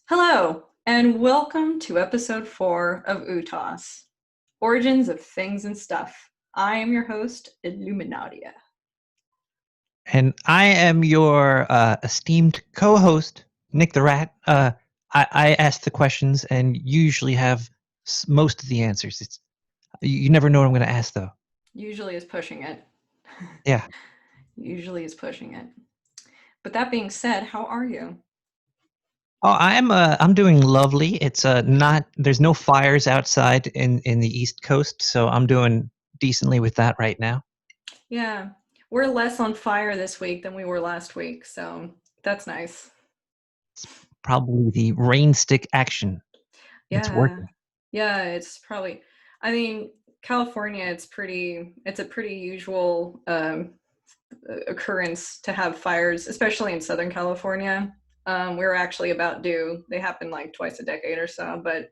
Hello, and welcome to episode 4 of UTOS, Origins of Things and Stuff. I am your host, Illuminadia. And I am your esteemed co-host, Nick the Rat. I ask the questions, and you usually have most of the answers. You never know what I'm going to ask, though. Usually is pushing it. Yeah. Usually is pushing it. But that being said, how are you? Oh, I'm doing lovely. It's not there's no fires outside in the East Coast, so I'm doing decently with that right now. Yeah, we're less on fire this week than we were last week, so that's nice. It's probably the rain stick action. It's Yeah, working. yeah, it's probably, I mean, California, it's a pretty usual occurrence to have fires, especially in Southern California. We're actually about due. They happen like twice a decade or so, but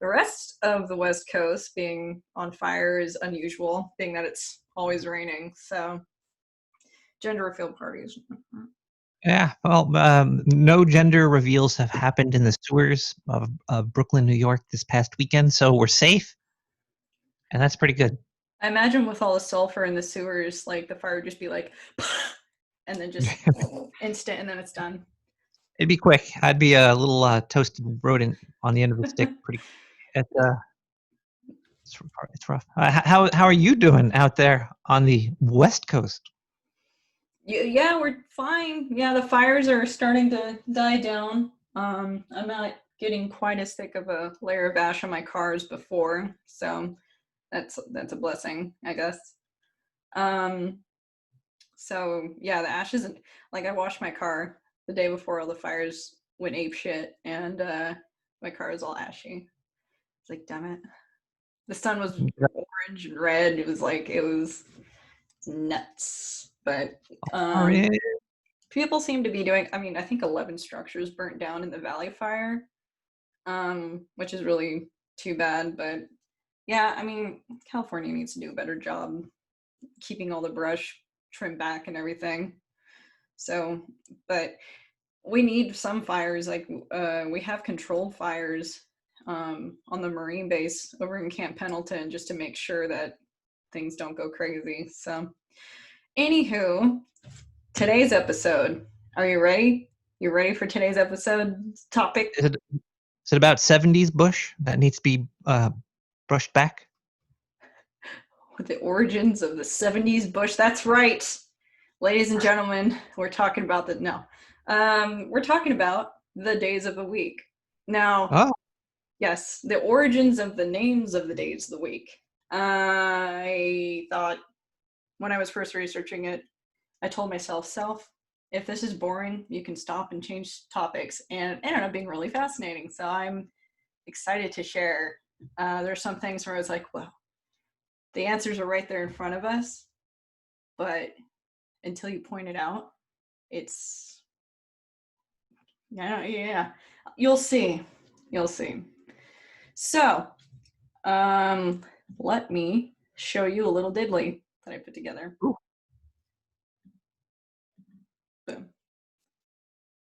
the rest of the West Coast being on fire is unusual, being that it's always raining. So, gender reveal parties. Yeah, well, no gender reveals have happened in the sewers of Brooklyn, New York this past weekend, so we're safe, and that's pretty good. I imagine with all the sulfur in the sewers, like the fire would just be like, and then just instant, and then it's done. It'd be quick. I'd be a little toasted rodent on the end of the stick. Pretty. It, it's rough. How are you doing out there on the West Coast? Yeah, we're fine. Yeah, the fires are starting to die down. I'm not getting quite as thick of a layer of ash on my car as before, so that's a blessing, I guess. Um, so yeah, the ash isn't like I washed my car the day before all the fires went ape shit, and my car is all ashy. It's like, damn it. The sun was orange and red. It was nuts. But um, Orange. people seem to be doing, I mean, I think 11 structures burnt down in the Valley Fire, which is really too bad. But yeah, I mean, California needs to do a better job keeping all the brush trimmed back and everything. So, but we need some fires. Like, we have controlled fires on the Marine base over in Camp Pendleton just to make sure that things don't go crazy. So, anywho, today's episode. Are you ready? You ready for today's episode topic? Is it about 70s bush that needs to be brushed back? With the origins of the 70s bush. That's right. Ladies and gentlemen, we're talking about the no. We're talking about the days of the week. Now, Oh, yes, the origins of the names of the days of the week. I thought when I was first researching it, I told myself, if this is boring, you can stop and change topics. And it ended up being really fascinating. So I'm excited to share. There's some things where I was like, well, the answers are right there in front of us, but until you point it out, it's yeah. You'll see. You'll see. So, um, let me show you a little diddly that I put together. ooh. Boom.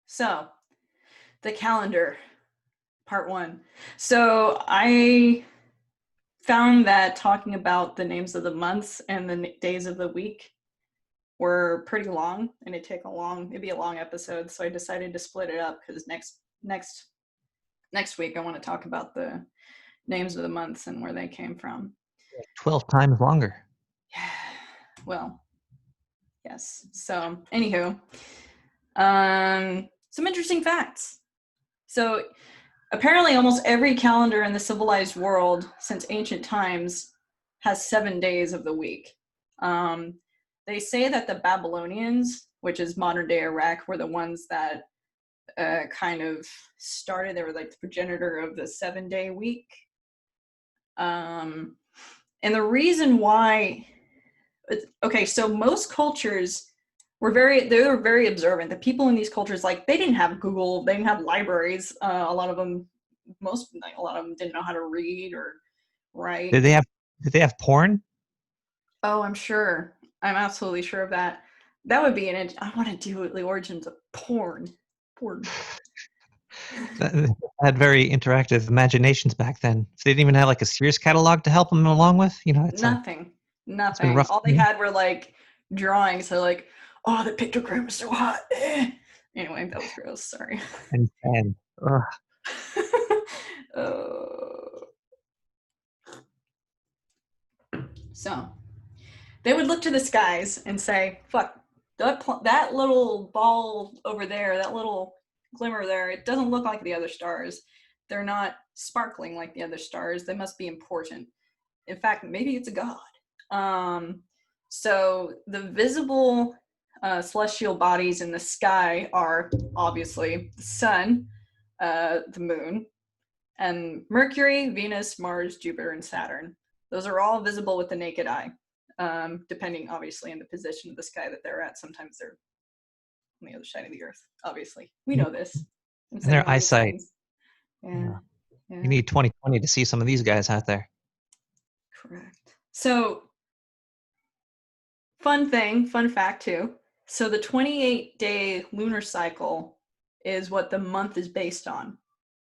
So, the calendar, part one. So, I found that talking about the names of the months and the days of the week were pretty long, and it'd be a long episode. So I decided to split it up because next week I want to talk about the names of the months and where they came from. 12 times longer. Yeah. Well, yes. So, anywho, some interesting facts. So, apparently, almost every calendar in the civilized world since ancient times has 7 days of the week. Um, they say that the Babylonians, which is modern day Iraq, were the ones that kind of started. They were like the progenitor of the 7 day week. And the reason why, okay, so most cultures they were very observant. The people in these cultures, like, they didn't have Google, they didn't have libraries. A lot of them, a lot of them didn't know how to read or write. Did they have did they have porn? Oh, I'm sure. I'm absolutely sure of that. That would be I want to do the origins of porn. Porn. Had very interactive imaginations back then. If they didn't even have like a Sears catalog to help them along with, Nothing. it's been Nothing. rough. All they had were like drawings. So like, oh, the pictogram is so hot. Anyway, that was gross. Sorry. And ugh. uh, so they would look to the skies and say, fuck, that little ball over there, that little glimmer there, it doesn't look like the other stars. They're not sparkling like the other stars. They must be important. In fact, maybe it's a god. So the visible celestial bodies in the sky are obviously the sun, the moon, and Mercury, Venus, Mars, Jupiter, and Saturn. Those are all visible with the naked eye, depending obviously on the position of the sky that they're at. Sometimes they're on the other side of the earth. Obviously, we know this. I'm And saying their all these eyesight. things. Yeah, You yeah, need 2020 to see some of these guys out there. correct. So, fun fact too. So the 28-day lunar cycle is what the month is based on.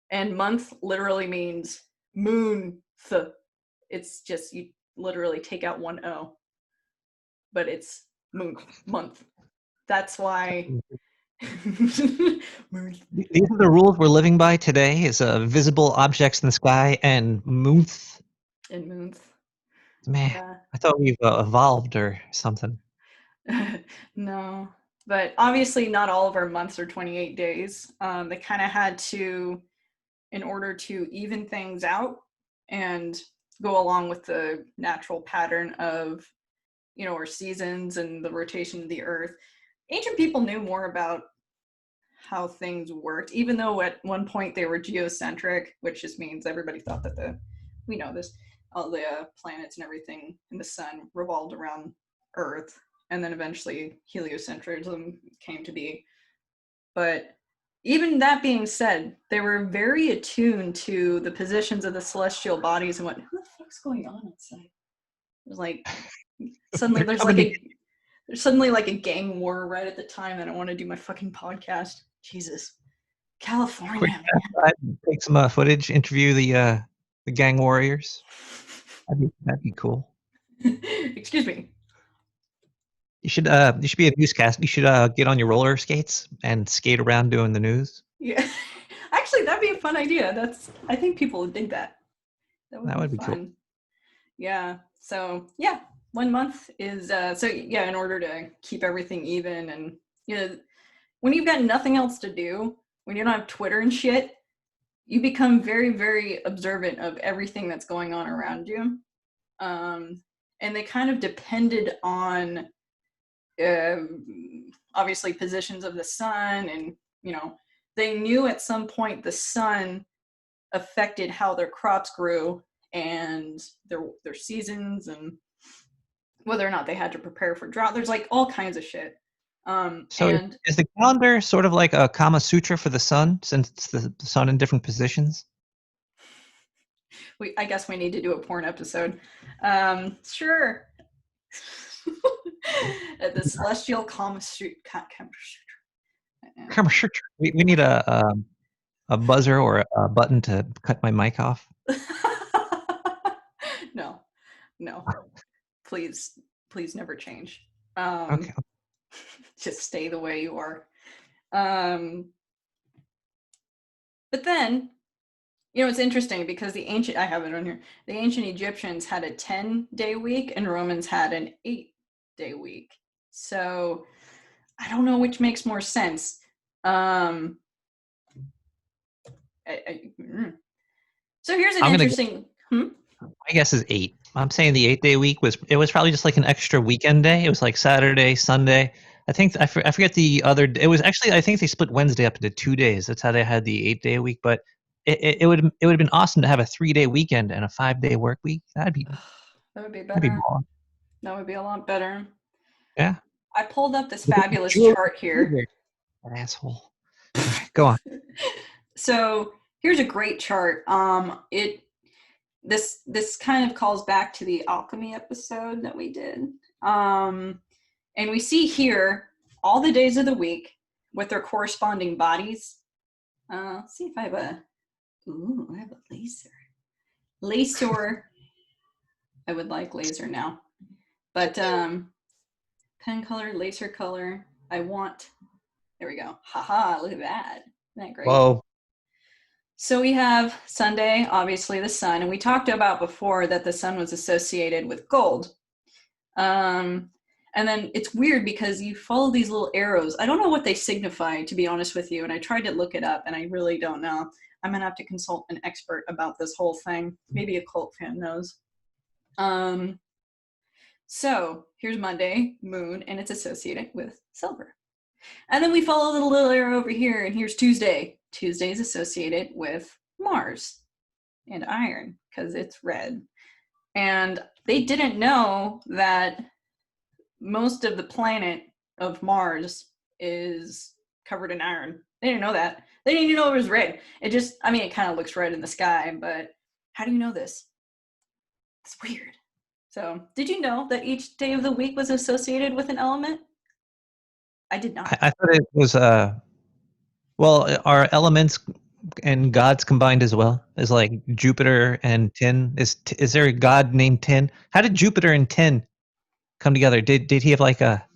And month literally means moon. It's just you literally take out one O, but it's month. That's why. These are the rules we're living by today: is visible objects in the sky and moons. And moons. Man, Yeah. I thought we've evolved or something. No, but obviously not all of our months are 28 days. They kind of had to, in order to even things out and go along with the natural pattern of, our seasons and the rotation of the earth. Ancient people knew more about how things worked, even though at one point they were geocentric, which just means everybody thought that we know this, all the planets and everything in the sun revolved around Earth, and then eventually heliocentrism came to be. But even that being said, they were very attuned to the positions of the celestial bodies and what the fuck's going on outside? There's like suddenly They're coming to there's suddenly like a gang war right at the time that I want to do my fucking podcast. Jesus. quick California, outside and take some footage, interview the gang warriors. That'd be cool. man. Excuse me. You should be a newscast. You should get on your roller skates and skate around doing the news. Yeah. Actually, that'd be a fun idea. I think people would dig that. That would That be would be cool. fun. Yeah. So yeah, 1 month is so yeah, in order to keep everything even and when you've got nothing else to do, when you don't have Twitter and shit, you become very, very observant of everything that's going on around you. And they kind of depended on uh, obviously positions of the sun, and they knew at some point the sun affected how their crops grew and their seasons and whether or not they had to prepare for drought. There's like all kinds of shit. So And is the calendar sort of like a Kama Sutra for the sun, since it's the sun in different positions? I guess we need to do a porn episode. Sure. The celestial Kama Sutra. Kama Sutra. We need a buzzer or a button to cut my mic off. No, no, please, please never change. Okay. Just stay the way you are. But then, it's interesting because I have it on here, the ancient Egyptians had a 10-day week and Romans had an 8-day week. So I don't know which makes more sense. So here's an interesting. My guess is 8. I'm saying the 8-day week was probably just like an extra weekend day. It was like Saturday, Sunday. I think I forget the other. It was actually, I think they split Wednesday up into 2 days. That's how they had the 8-day week. But it would have been awesome to have a 3-day weekend and a 5-day work week. That would be better. Baller. That would be a lot better. Yeah. I pulled up this Look at fabulous Julie chart here. An asshole. All right, go on. So here's a great chart. This kind of calls back to the alchemy episode that we did. And we see here all the days of the week with their corresponding bodies. Let's see if I have a. Ooh, I have a laser. Laser. I would like laser now, but pen color, laser color. I want. There we go. Haha! Look at that. Isn't that great? Whoa. So we have Sunday, obviously the sun, and we talked about before that the sun was associated with gold. And then it's weird because you follow these little arrows. I don't know what they signify, to be honest with you, and I tried to look it up, and I really don't know. I'm gonna have to consult an expert about this whole thing. Maybe a cult fan knows. So here's Monday, moon, and it's associated with silver. And then we follow the little arrow over here, and here's Tuesday. Tuesday is associated with Mars and iron because it's red. And they didn't know that most of the planet of Mars is covered in iron. They didn't know that. They didn't even know it was red. It just, I mean, it kind of looks red in the sky, but how do you know this? It's weird. So, did you know that each day of the week was associated with an element? I did not. I thought it was well, are elements and gods combined as well? Is like Jupiter and tin? Is there a god named Tin? How did Jupiter and Tin come together? Did he have like a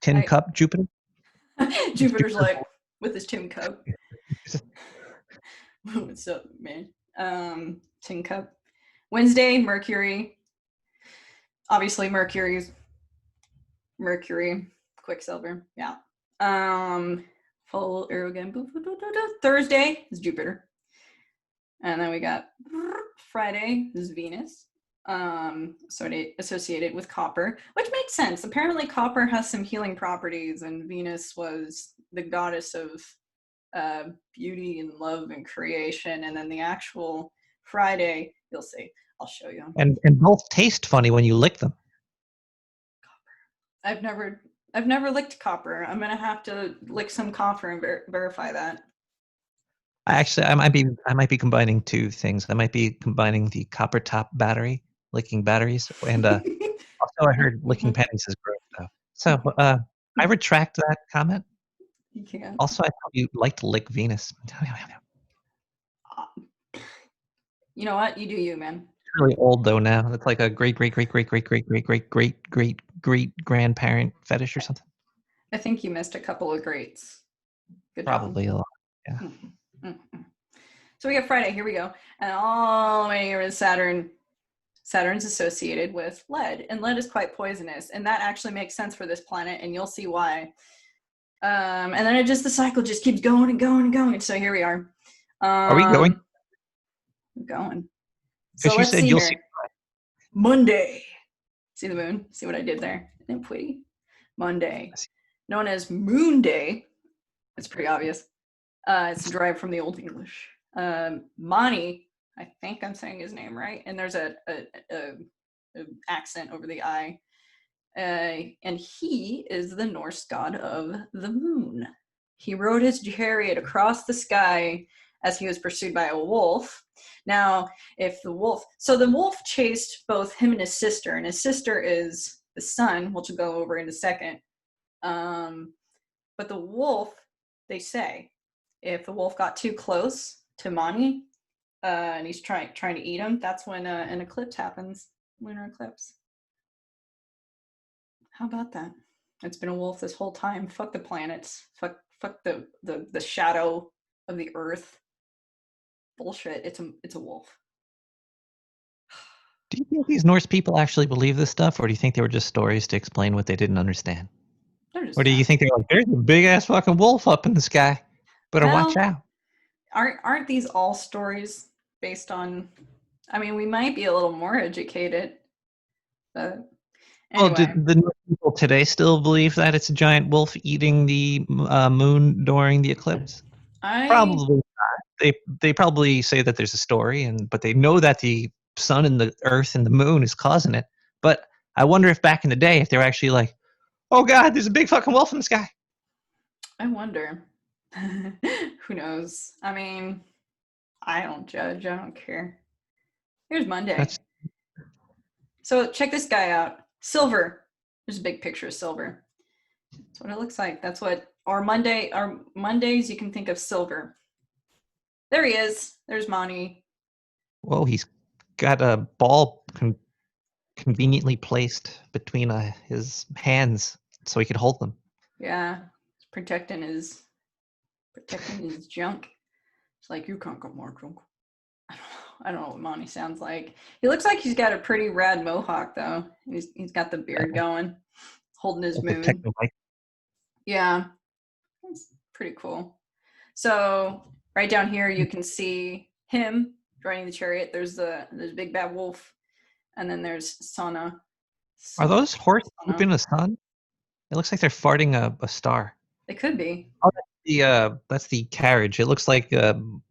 tin I cup Jupiter? Is Jupiter's Jupiter like with his tin cup. What's up, man? Tin cup. Wednesday, Mercury. Obviously, Mercury, Quicksilver. Yeah. Full arrow again. Thursday is Jupiter. And then we got Friday is Venus. Sort of associated with copper, which makes sense. Apparently, copper has some healing properties, and Venus was the goddess of beauty and love and creation. And then the actual Friday, you'll see. I'll show you. and both taste funny when you lick them. I've never licked copper. I'm gonna have to lick some copper and verify that. I might be combining two things. I might be combining the copper top battery, licking batteries, and also I heard licking pennies is gross though. So I retract that comment. You can't. Also, I thought you like to lick Venus. You know what? You do you, man. It's really old though now. It's like a great great great great great great great great great great great grandparent fetish or something. I think you missed a couple of greats. Good job. Probably a lot. Yeah. Mm-hmm. So we got Friday. Here we go, and all the way here is Saturn. Saturn's associated with lead, and lead is quite poisonous, and that actually makes sense for this planet, and you'll see why. And then the cycle just keeps going and going and going. So here we are. Are we going? Going. So Because you let's said see you'll see. here. Monday. See the moon? See what I did there? Isn't it pretty? Monday. Known as Moon Day. It's pretty obvious. It's derived from the Old English. Mani, I think I'm saying his name right, and there's a accent over the I. And he is the Norse god of the moon. He rode his chariot across the sky as he was pursued by a wolf. Now, so the wolf chased both him and his sister is the sun, which we'll go over in a second. But the wolf, they say, if the wolf got too close to Mani, and he's trying to eat him, that's when an eclipse happens, lunar eclipse. How about that? It's been a wolf this whole time. Fuck the planets. Fuck the shadow of the earth. Bullshit. It's a wolf. Do you think these Norse people actually believe this stuff, or do you think they were just stories to explain what they didn't understand? Or do you think they're like, there's a big ass fucking wolf up in the sky? Better watch out. Aren't these all stories based on? I mean, we might be a little more educated, but anyway. Well, do the Norse people today still believe that it's a giant wolf eating the moon during the eclipse? Probably not. They probably say that there's a story, but they know that the sun and the earth and the moon is causing it. But I wonder if back in the day, if they were actually like, oh god, there's a big fucking wolf in the sky. I wonder. Who knows? I mean, I don't judge. I don't care. Here's Monday. So check this guy out. Silver. There's a big picture of silver. That's what it looks like. That's what or Mondays you can think of silver. There he is. There's Monty. Whoa, he's got a ball conveniently placed between his hands so he could hold them. Yeah, he's protecting his junk. It's like, you can't get more junk. I don't know what Monty sounds like. He looks like he's got a pretty rad mohawk though. He's got the beard going, holding his Like the moon. techno mic. Yeah, it's pretty cool. So right down here you can see him riding the chariot. There's big bad wolf, and then there's Sana. Are those horse poop Sana. in the sun? It looks like they're farting a star. It could be. Oh, that's the carriage. It looks like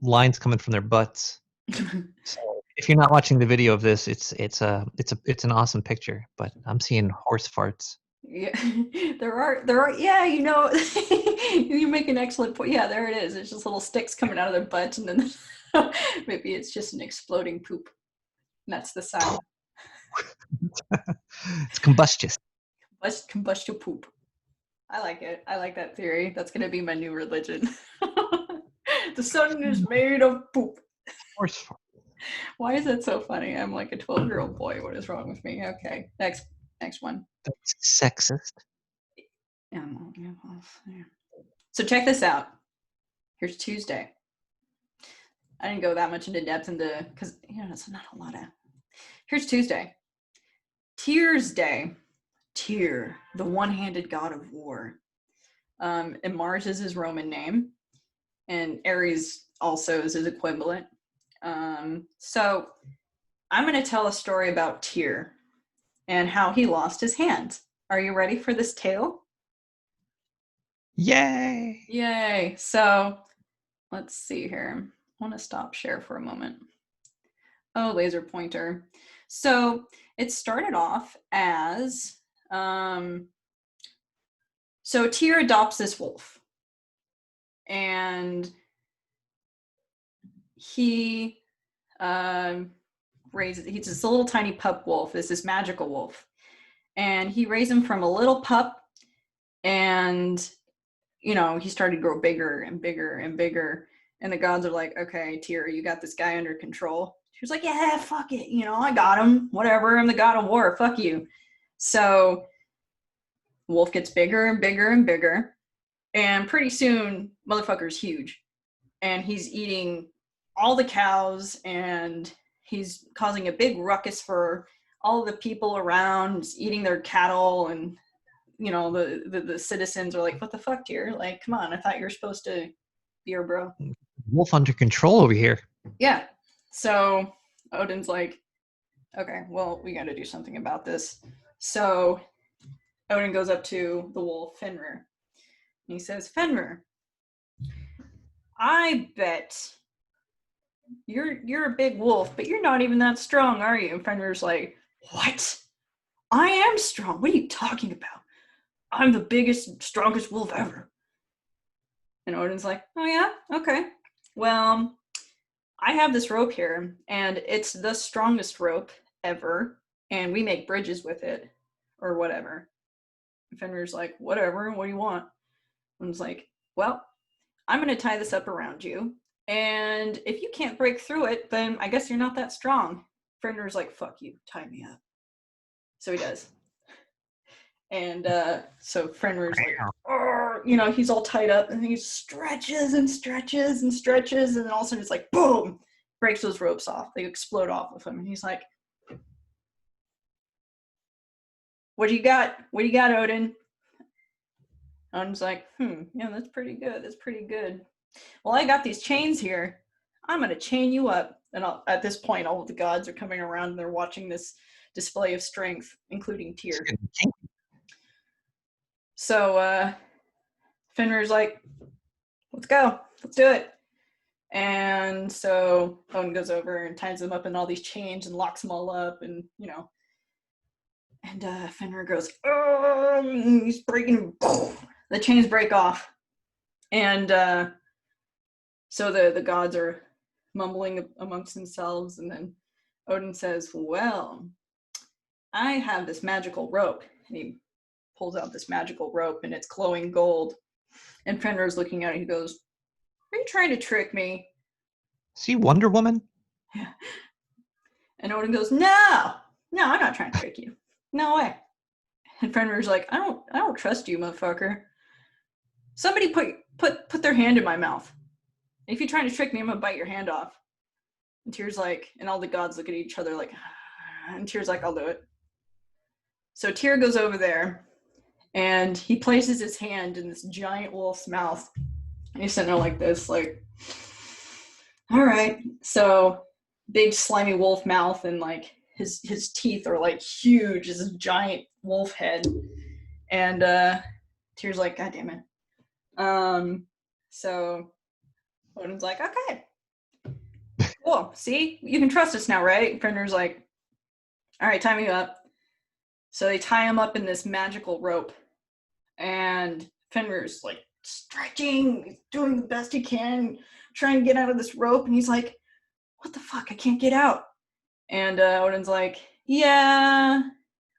lines coming from their butts. So if you're not watching the video of this, it's an awesome picture. But I'm seeing horse farts. Yeah, there are. Yeah, you make an excellent point. Yeah, there it is. It's just little sticks coming out of their butts, and then maybe it's just an exploding poop. And that's the sound. It's combustious. Combustion poop. I like it. I like that theory. That's gonna be my new religion. The sun is made of poop. Horse fart. Why is that so funny? I'm like a 12-year-old boy. What is wrong with me? Okay, next one. That's sexist. So check this out. Here's Tuesday. I didn't go that much into depth because it's not a lot of. Here's Tuesday. Tyr's Day. Tyr, the one-handed god of war. And Mars is his Roman name, and Ares also is his equivalent. So I'm going to tell a story about Tyr and how he lost his hand. Are you ready for this tale? Yay! Yay! So let's see here. I want to stop share for a moment. Oh, laser pointer. So it started off as so Tyr adopts this wolf, and he he's this little tiny pup wolf. It's this magical wolf, and he raised him from a little pup, and he started to grow bigger and bigger and bigger, and the gods are like, okay, Tyr, you got this guy under control. She was like, yeah, fuck it, I got him, whatever, I'm the god of war, fuck you. So wolf gets bigger and bigger and bigger, and pretty soon motherfucker's huge, and he's eating all the cows, and he's causing a big ruckus for all the people around. He's eating their cattle, and the citizens are like, what the fuck, Tyr? Like, come on, I thought you were supposed to be our bro. Wolf under control over here. Yeah. So Odin's like, okay, well, we got to do something about this. So Odin goes up to the wolf, Fenrir. And he says, Fenrir, I bet you're a big wolf, but you're not even that strong, are you? And Fenrir's like, what? I am strong. What are you talking about? I'm the biggest, strongest wolf ever. And Odin's like, oh yeah? Okay. Well, I have this rope here, and it's the strongest rope ever, and we make bridges with it, or whatever. And Fenrir's like, whatever, what do you want? Odin's like, well, I'm going to tie this up around you, and if you can't break through it, then I guess you're not that strong. Fenrir's like, fuck you, tie me up. So he does. And so Fenrir's like, he's all tied up, and he stretches and stretches and stretches, and then all of a sudden it's like, boom, breaks those ropes off. They explode off of him, and he's like, what do you got? What do you got, Odin? Odin's like, yeah, that's pretty good. That's pretty good. Well, I got these chains here. I'm going to chain you up. And at this point, all of the gods are coming around, and they're watching this display of strength, including Tyr. So Fenrir's like, let's go. Let's do it. And so Odin goes over and ties them up in all these chains and locks them all up, and and Fenrir goes, he's breaking. The chains break off, and so the gods are mumbling amongst themselves, and then Odin says, well, I have this magical rope, and he pulls out this magical rope, and it's glowing gold, And Fenrir's looking at it. He goes, "Are you trying to trick me?" See Wonder Woman? And Odin goes, "No, no, I'm not trying to trick you. No way." And Fenrir's like, I don't trust you, motherfucker. Somebody put their hand in my mouth. If you're trying to trick me, I'm gonna bite your hand off." And Tyr's like, and all the gods look at each other like, and Tyr's like, "I'll do it." So Tyr goes over there, and he places his hand in this giant wolf's mouth. And he's sitting there like this, like, all right. So big slimy wolf mouth, and like his teeth are like huge, this giant wolf head. And Tyr's like, "God damn it." So Odin's like, "Okay, cool. See, you can trust us now, right?" Fenrir's like, "All right, tie me up." So they tie him up in this magical rope, and Fenrir's like stretching, he's doing the best he can, trying to get out of this rope, and he's like, "What the fuck? I can't get out." And Odin's like, "Yeah,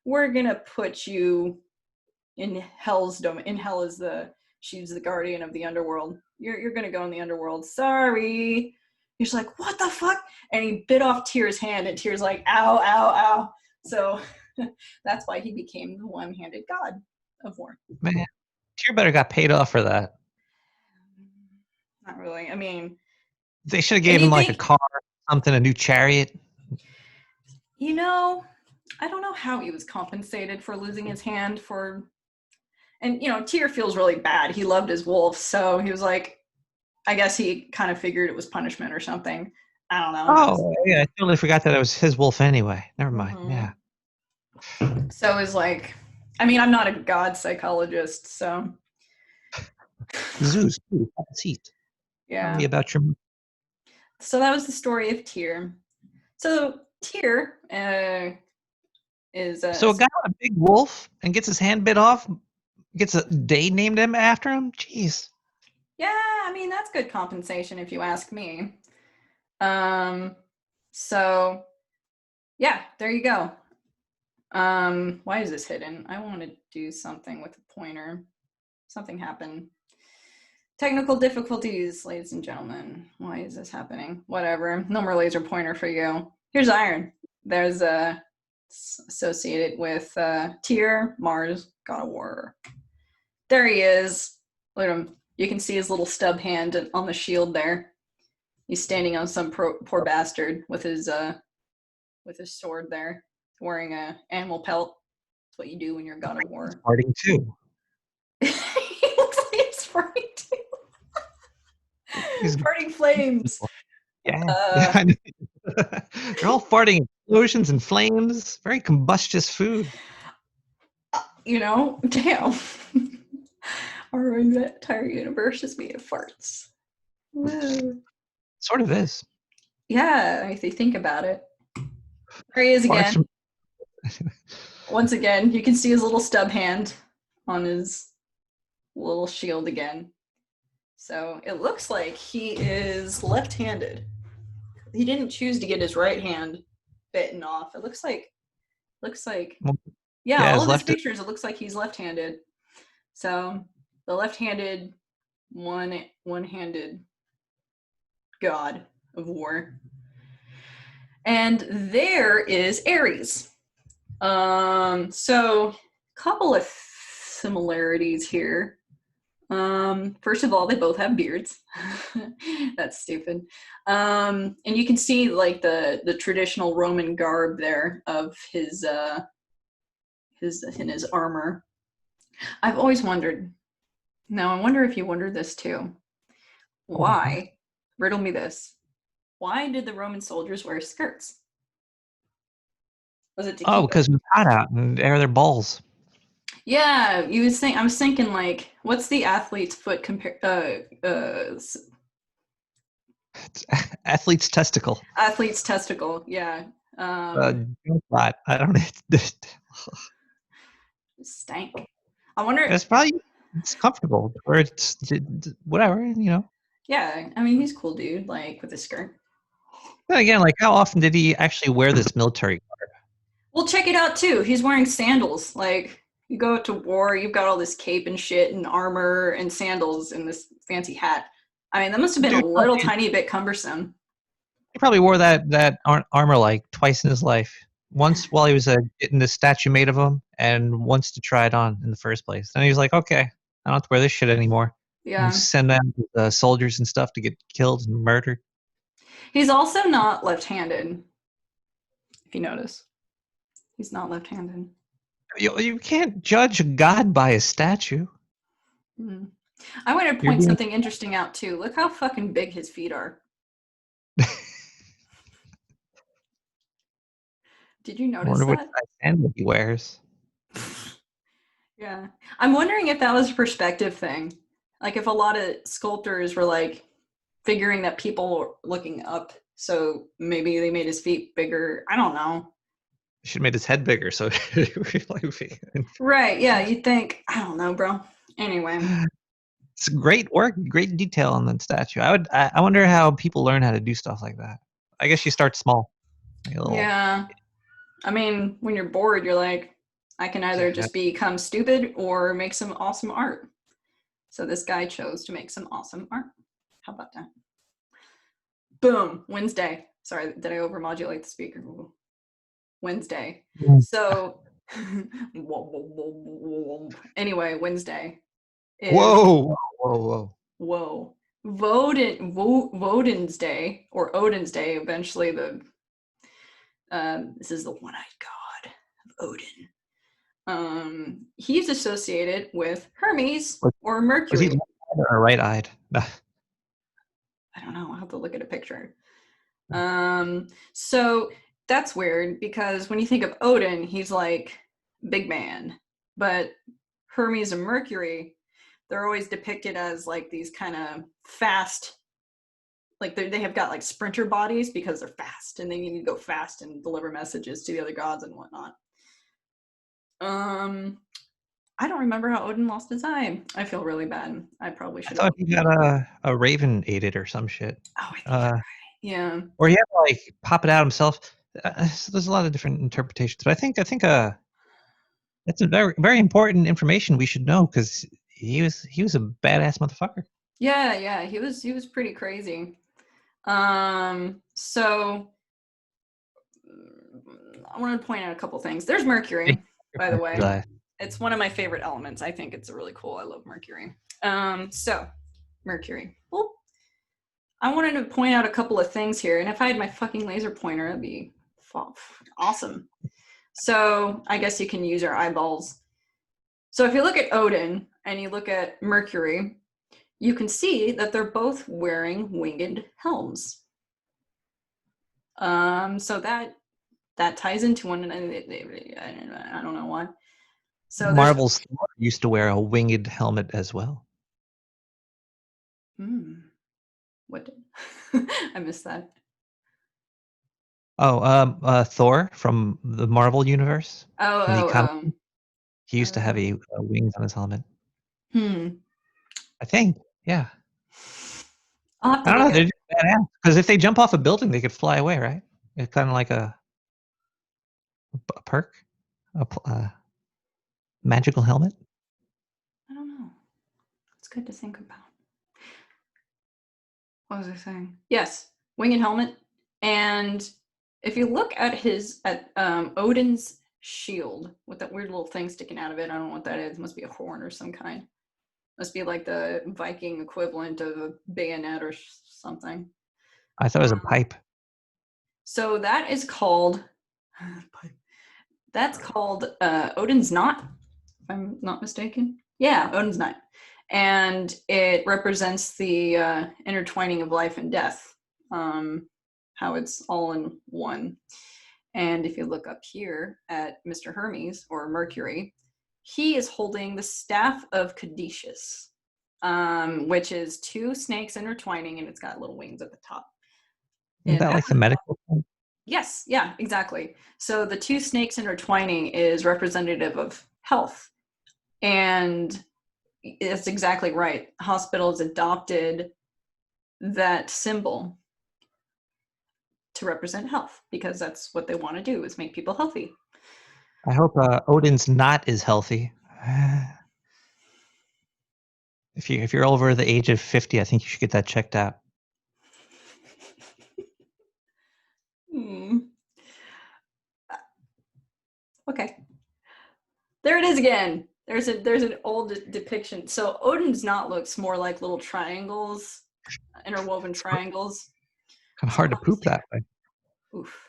we're gonna put you in Hell's domain. In Hell is she's the guardian of the underworld. You're gonna go in the underworld. Sorry." He's like, "What the fuck?" And he bit off Tyr's hand, and Tyr's like, "Ow, ow, ow." So that's why he became the one-handed god of war. Man, Tyr better got paid off for that. Not really. I mean, They should have and gave him like a car, something, a new chariot. I don't know how he was compensated for losing his hand and Tyr feels really bad. He loved his wolf, so he was like, I guess he kind of figured it was punishment or something. I don't know. Oh, yeah, I totally forgot that it was his wolf anyway. Never mind. Mm-hmm. Yeah. So it was like, I mean, I'm not a god psychologist, so Zeus, have a seat. Tell me yeah. about your. So that was the story of Tyr. So Tyr is So a guy with a big wolf and gets his hand bit off, gets a day named him after him. Jeez. yeah, I mean, that's good compensation if you ask me. So yeah, there you go. Why is this hidden? I want to do something with a pointer. Something happened. Technical difficulties, ladies and gentlemen. Why is this happening? Whatever. No more laser pointer for you. Here's iron. There's associated with Tyr, Mars, God of War. There he is. Look at him. You can see his little stub hand on the shield there. He's standing on some poor bastard with his sword there, wearing a animal pelt. That's what you do when you're God of War. He's farting too. He looks like he's farting too. He's farting flames. Yeah. They're all farting explosions and flames. Very combustious food. Damn. Our entire universe is made of farts. Whoa. Sort of is. Yeah, if you think about it. There he is again. Once again, you can see his little stub hand on his little shield again. So it looks like he is left-handed. He didn't choose to get his right hand bitten off. It looks like all of his pictures, it looks like he's left-handed. So the left-handed, one-handed god of war. And there is Ares. So a couple of similarities here. First of all, they both have beards. That's stupid. And you can see like the traditional Roman garb there of his armor. I've always wondered. Now I wonder if you wondered this too. Why? Riddle me this. Why did the Roman soldiers wear skirts? Was it to keep because it's hot out and air their balls. Yeah, I was thinking like, what's the athlete's foot compare? Athlete's testicle. Athlete's testicle. Yeah. I don't. Stank. I wonder. It's comfortable or it's whatever. Yeah, I mean he's a cool dude, like with his skirt. Then again, like how often did he actually wear this military garb? Well, check it out too. He's wearing sandals. Like You go to war, you've got all this cape and shit and armor and sandals and this fancy hat. I mean, that must have been a Dude, little tiny bit cumbersome. he probably wore that armor like twice in his life. Once while he was getting this statue made of him, and once to try it on in the first place. And he was like, "Okay, I don't have to wear this shit anymore." And Yeah. send out soldiers and stuff to get killed and murdered. He's also not left-handed, if you notice. He's not left-handed. You can't judge a god by a statue. Mm. I want to You're point being. something interesting out too. Look how fucking big his feet are. Did you I notice wonder which that? size sandal he wears. Yeah. I'm wondering if that was a perspective thing. Like if a lot of sculptors were like figuring that people were looking up, so maybe they made his feet bigger. I don't know. He should have made his head bigger so Right, yeah, you'd think. I don't know, bro. Anyway. it's great work, great detail on that statue. I wonder how people learn how to do stuff like that. I guess you start small. Like a little Yeah. I mean, when you're bored, you're like, I can either yeah. just become stupid or make some awesome art. So this guy chose to make some awesome art. How about that? Boom, Wednesday. Sorry, did I overmodulate the speaker? Wednesday. So, anyway, Wednesday is, Whoa, whoa, whoa. whoa, Woden's Day, or Odin's Day, eventually this is the one-eyed god of Odin. He's associated with Hermes or Was he Mercury. left-eyed or right-eyed? I don't know. I'll have to look at a picture. So that's weird because when you think of Odin, he's like big man, but Hermes and Mercury, they're always depicted as like these kind of fast, like they have got like sprinter bodies because they're fast and they need to go fast and deliver messages to the other gods and whatnot. Um, I don't remember how Odin lost his eye. I feel really bad. I probably I should have thought looked. he got a raven ate it or some shit. Oh, I think you're Uh, right. Yeah. or he had to like pop it out himself. So there's a lot of different interpretations, but I think that's a very important information we should know because he was a badass motherfucker. Yeah, yeah, he was pretty crazy. So I wanted to point out a couple things. There's Big Mercury, by the way. glass. It's one of my favorite elements. I think it's really cool. I love Mercury. So Mercury. Well, I wanted to point out a couple of things here, and if I had my fucking laser pointer, that'd be awesome. So I guess you can use your eyeballs. So if you look at Odin and you look at Mercury, you can see that they're both wearing winged helms. So that ties into one another. I don't know why. So there's Marvel's Thor used to wear a winged helmet as well. what I missed that. Oh, Thor from the Marvel universe Oh, in the comic. oh, He used to have oh. wings on his helmet. Hmm. I think. Yeah. I'll have I to don't know. look They're at. just badass. Because if they jump off a building, they could fly away, right? It's kind of like a perk, magical helmet. I don't know. It's good to think about. What was I saying? Yes, winged helmet. And if you look at Odin's shield with that weird little thing sticking out of it, I don't know what that is. It must be a horn or some kind. Must be like the Viking equivalent of a bayonet or something. I thought it was a Um, pipe. so that is called. That's called Odin's Knot, if I'm not mistaken. Yeah, Odin's Knot, and it represents the intertwining of life and death. How it's all in one. And if you look up here at Mr. Hermes or Mercury, he is holding the staff of Caduceus, which is two snakes intertwining, and it's got little wings at the top. Isn't And that like that's the medical thing? yes, yeah, exactly. So the two snakes intertwining is representative of health. And it's exactly right. Hospitals adopted that symbol to represent health because that's what they want to do is make people healthy. I hope Odin's not as healthy. If you're over the age of 50, I think you should get that checked out. Hmm. Okay. There it is again. There's an old depiction. So Odin's knot looks more like little triangles, interwoven It's triangles. kind of So hard to poop obviously, that way. oof.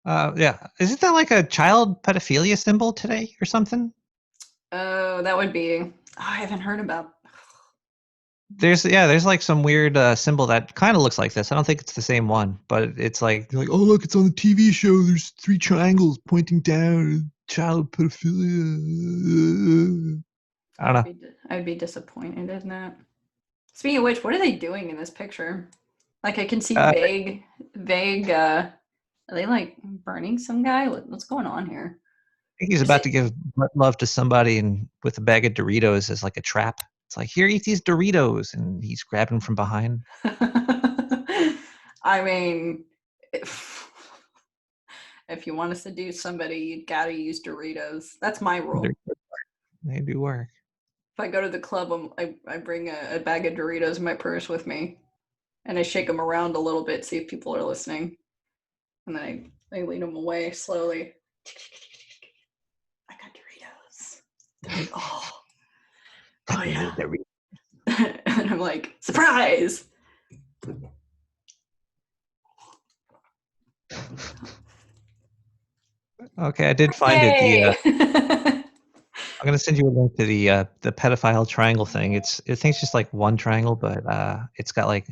Yeah, isn't that like a child pedophilia symbol today or something? Oh, that would be. Oh, I haven't heard about. There's like some weird symbol that kind of looks like this. I don't think it's the same one, but it's like oh look, it's on the TV show. There's three triangles pointing down. Child pedophilia. I don't know. I'd be disappointed in that. Speaking of which, what are they doing in this picture? Like I can see I vague. Are they like burning some guy? What's going on here? think he's Is about it? to give love to somebody and with a bag of Doritos as like a trap. It's like here, eat these Doritos, and he's grabbing from behind. I mean, if you want to seduce somebody, you gotta use Doritos. That's my rule. They do work. If I go to the club, I bring a bag of Doritos in my purse with me, and I shake them around a little bit, see if people are listening, and then I lead them away slowly. I got Doritos. They're like, oh yeah. And I'm like, surprise! Okay, I did find it. Yay! I'm gonna send you a link to the pedophile triangle thing. I think it's just like one triangle, but it's got like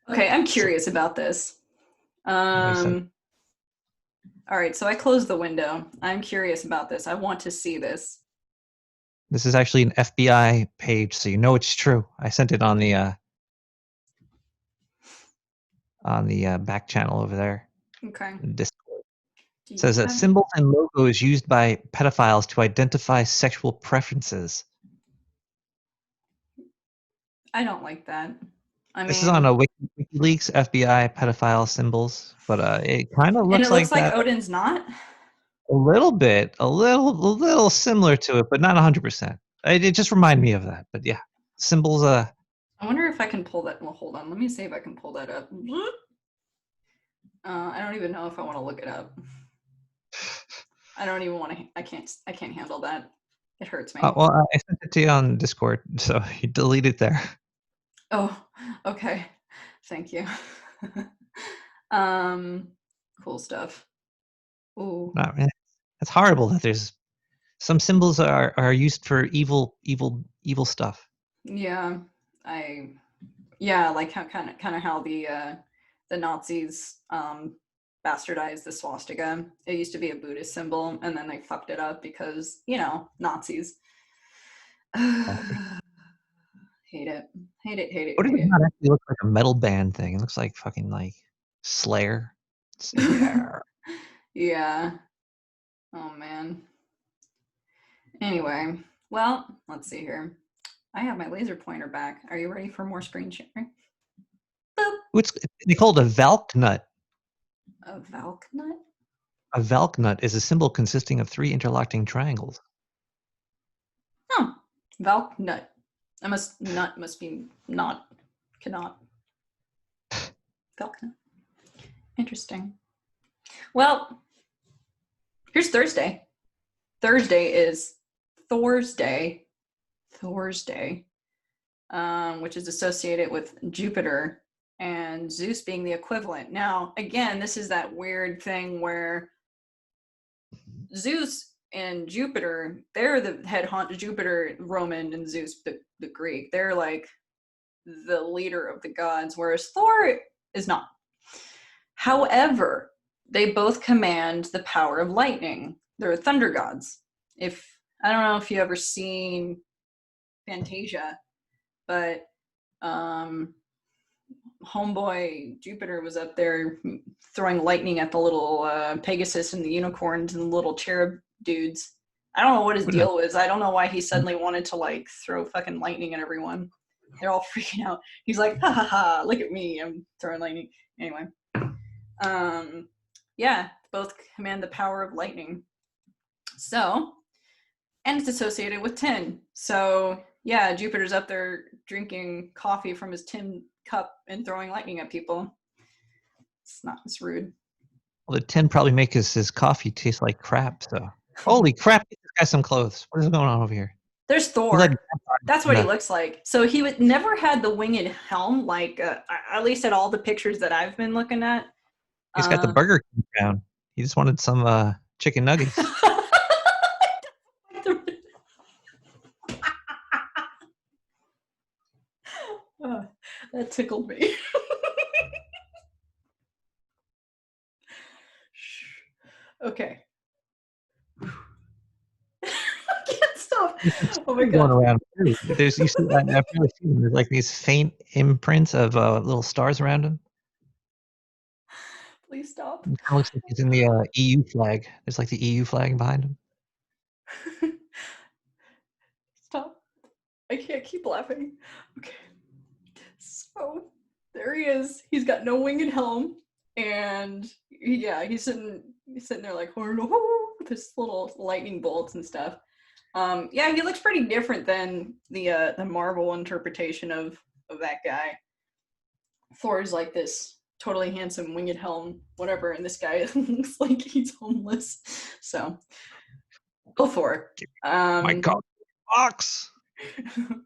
Okay, I'm so, curious about this. let me send. All right, so I closed the window. I'm curious about this. I want to see this. This is actually an FBI page, so you know it's true. I sent it on the back channel over there. Okay. This Do you says that have? symbols and logos used by pedophiles to identify sexual preferences. I don't like that. I This is on mean, a WikiLeaks FBI pedophile symbols, but it kind of and it looks looks like like that Odin's not. a little bit, a little similar to it, but not 100%. It just reminded me of that. But yeah, symbols. I wonder if I can pull that. Well, hold on. Let me see if I can pull that up. I don't even know if I want to look it up. I don't even want to. I can't. I can't handle that. It hurts me. Well, I sent it to you on Discord, so you delete it there. Oh, okay. Thank you. um, cool stuff. Ooh, Not really. It's horrible that there's some symbols are used for evil stuff. yeah. I Yeah, like how kind of how the Nazis bastardized the swastika. It used to be a Buddhist symbol, and then they fucked it up because Nazis. Hate it. Hate it. Hate it. What does Hate it not actually look like a metal band thing? It looks like fucking like Slayer. Let's see it. here. Yeah. Oh man. Anyway, well, let's see here. I have my laser pointer back. Are you ready for more screen sharing? Boop. What's they called a Valk nut? A Valknut? A Valk nut is a symbol consisting of three interlocking triangles. Huh. Valknut. I must be not cannot. Valknut. Interesting. Well, here's Thursday. Thursday is Thor's Day. Thor's Day, which is associated with Jupiter and Zeus being the equivalent. Now, again, this is that weird thing where Zeus and Jupiter, they're the head honcho. Jupiter, Roman, and Zeus, the Greek. They're like the leader of the gods, whereas Thor is not. However, they both command the power of lightning. They're thunder gods. If I don't know if you ever seen Fantasia, but um, homeboy Jupiter was up there throwing lightning at the little Pegasus and the unicorns and the little cherub dudes. I don't know what his What is deal was. I don't know why he suddenly wanted to like throw fucking lightning at everyone. They're all freaking out. He's like, ha ha ha, look at me, I'm throwing lightning. Anyway, yeah, both command the power of lightning. So, and it's associated with tin. So, yeah, Jupiter's up there drinking coffee from his tin cup and throwing lightning at people. It's rude. Well, the tin probably makes his coffee taste like crap. So, holy crap! Get this guy some clothes. What is going on over here? There's He let Thor. That's what he looks like. So he never had the winged helm, like at least at all the pictures that I've been looking at. He's got the Burger King crown. He just wanted some chicken nuggets. That tickled me. Okay. I can't stop. Oh my Going god. around too. There's you see I've really seen them. There's like these faint imprints of little stars around him. Please stop. It kind of looks like he's in the EU flag. There's like the EU flag behind him. Stop. I can't keep laughing. Okay. So there he is. He's got no winged helm. And yeah, he's sitting there like with his little lightning bolts and stuff. Yeah, he looks pretty different than the Marvel interpretation of that guy. Thor's like this totally handsome winged helm, whatever, and this guy looks like he's homeless. So go Thor. My God, box.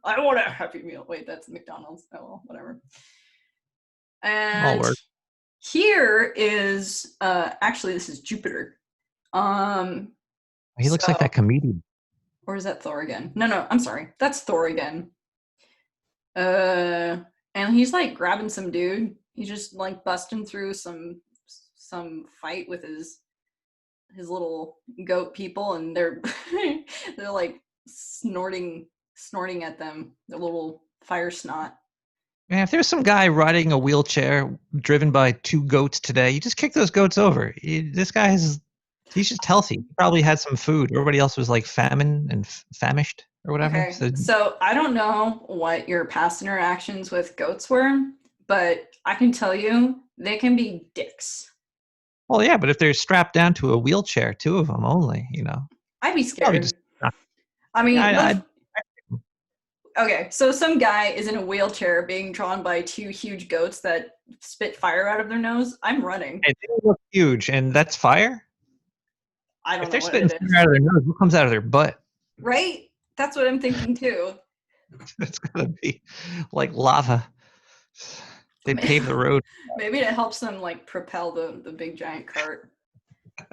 I want a Happy Meal. Wait, that's McDonald's. Oh well, whatever. All And work. here is actually this is Jupiter. He looks like that comedian. Or is that Thor again? No, I'm sorry. That's Thor again. And he's like grabbing some dude. He's just like busting through some fight with his little goat people, and they're they're like snorting at them. The little fire snot. Man, if there's some guy riding a wheelchair driven by 2 goats today, you just kick those goats over. This guy he's just healthy. He probably had some food. Everybody else was like famine and famished or whatever. Okay, so I don't know what your past interactions with goats were, but I can tell you they can be dicks. Well, yeah, but if they're strapped down to a wheelchair, 2 of them only, I'd be probably scared. just. I mean, Yeah, okay, so some guy is in a wheelchair being drawn by 2 huge goats that spit fire out of their nose. I'm running. they look huge, and that's fire. I don't If know they're what spitting it is. fire out of their nose, what comes out of their butt? Right? That's what I'm thinking too. It's gonna be like lava. They pave the road. Maybe it helps them like propel the big giant cart.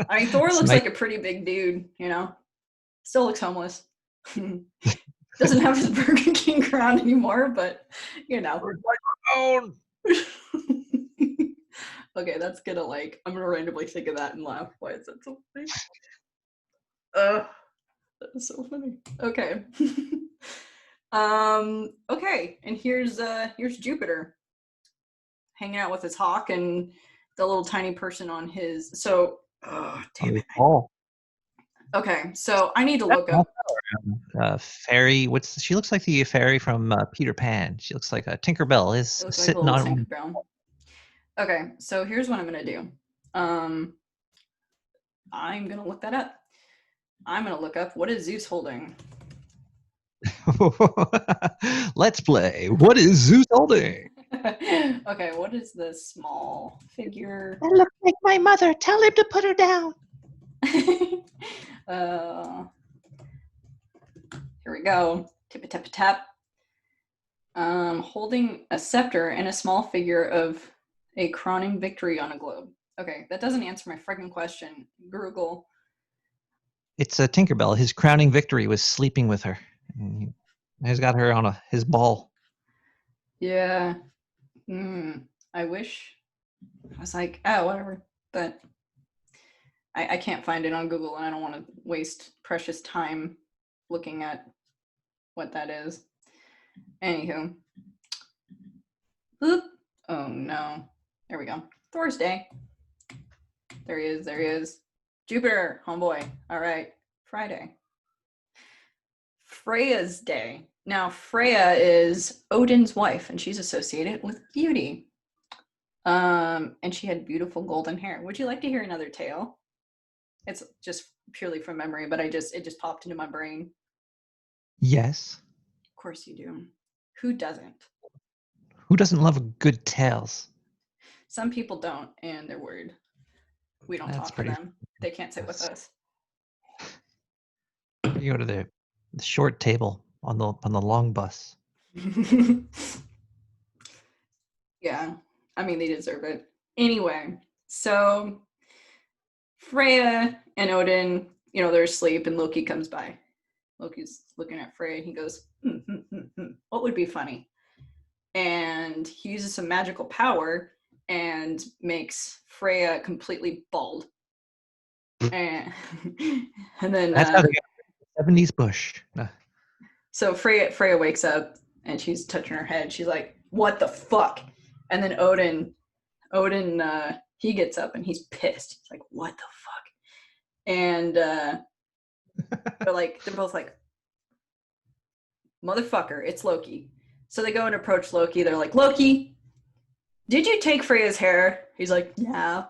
I mean, Thor It's looks nice. like a pretty big dude, Still looks homeless. Doesn't have his Burger King crown anymore, but Own. Okay, that's gonna I'm gonna randomly think of that and laugh. Why is that so funny? That is so funny. Okay. Okay, and here's Jupiter hanging out with his hawk and the little tiny person on his damn it. Oh, Okay, so I need to look up fairy. She looks like the fairy from Peter Pan. She looks like a Tinkerbell is it looks like a sitting little on. Tinkerbell. Okay, so here's what I'm gonna do. I'm gonna look that up. I'm gonna look up what is Zeus holding. Let's play. What is Zeus holding? Okay, what is this small figure? That looks like my mother. Tell him to put her down. Here we go. Tip tap tap. Holding a scepter and a small figure of a crowning victory on a globe. Okay, that doesn't answer my freaking question. Google. It's a Tinkerbell. His crowning victory was sleeping with her. And he's got her on his ball. Yeah. I wish. I was like, oh, whatever. But I can't find it on Google, and I don't want to waste precious time looking at what that is. Anywho. Boop. Oh, no. There we go. Thor's Day. There he is. Jupiter, homeboy. All right. Friday. Freya's Day. Now, Freya is Odin's wife, and she's associated with beauty. And she had beautiful golden hair. Would you like to hear another tale? It's just purely from memory, but it just popped into my brain. Yes. Of course you do. Who doesn't? Who doesn't love good tales? Some people don't, and they're worried. We don't That's talk to pretty. them. They can't sit with us. You go to the short table on the long bus. Yeah, I mean, they deserve it. Anyway, so Freya and Odin, they're asleep, and Loki comes by. Loki's looking at Freya, and he goes, what would be funny? And he uses some magical power and makes Freya completely bald. And, and then, That's how they got the 70s bush. so Freya wakes up, and she's touching her head. She's like, what the fuck? And then Odin, he gets up, and he's pissed. He's like, what the fuck? And they're both like, motherfucker, it's Loki. So they go and approach Loki. They're like, Loki, did you take Freya's hair? He's like, yeah.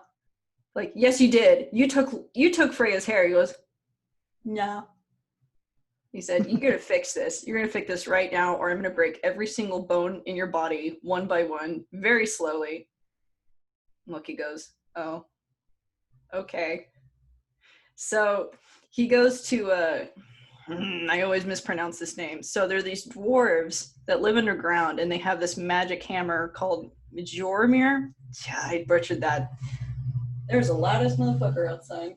Like, yes, you did. You took Freya's hair. He goes, no. He said, you're gonna fix this. You're gonna fix this right now, or I'm gonna break every single bone in your body one by one, very slowly. Loki goes, oh, okay. So he goes to I always mispronounce this name. So there are these dwarves that live underground, and they have this magic hammer called Jormir. Yeah, I butchered that. There's a loudest motherfucker outside.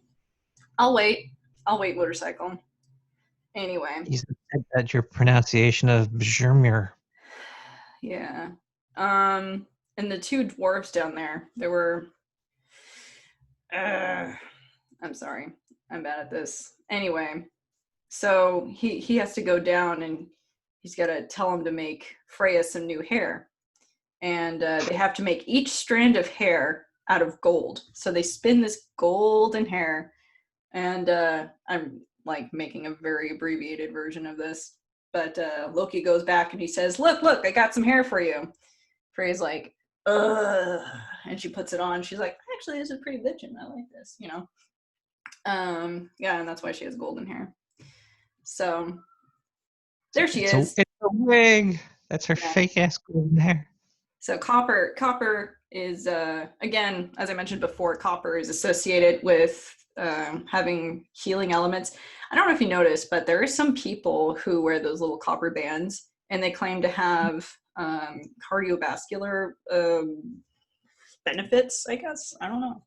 I'll wait. Motorcycle. Anyway, You said that your pronunciation of Björmir. yeah. And the two dwarves down there, they were. I'm sorry. I'm bad at this. Anyway, so he has to go down, and he's got to tell him to make Freya some new hair. And they have to make each strand of hair out of gold. So they spin this golden hair, and I'm like making a very abbreviated version of this. But Loki goes back, and he says, look, I got some hair for you. Freya's like, ugh. And she puts it on. She's like, actually, this is pretty bitchin'. I like this, Yeah, and that's why she has golden hair. So there she is. It's a wig. That's her Yeah. fake ass golden hair. So copper is again, as I mentioned before, copper is associated with having healing elements. I don't know if you noticed, but there are some people who wear those little copper bands, and they claim to have cardiovascular benefits. I guess I don't know.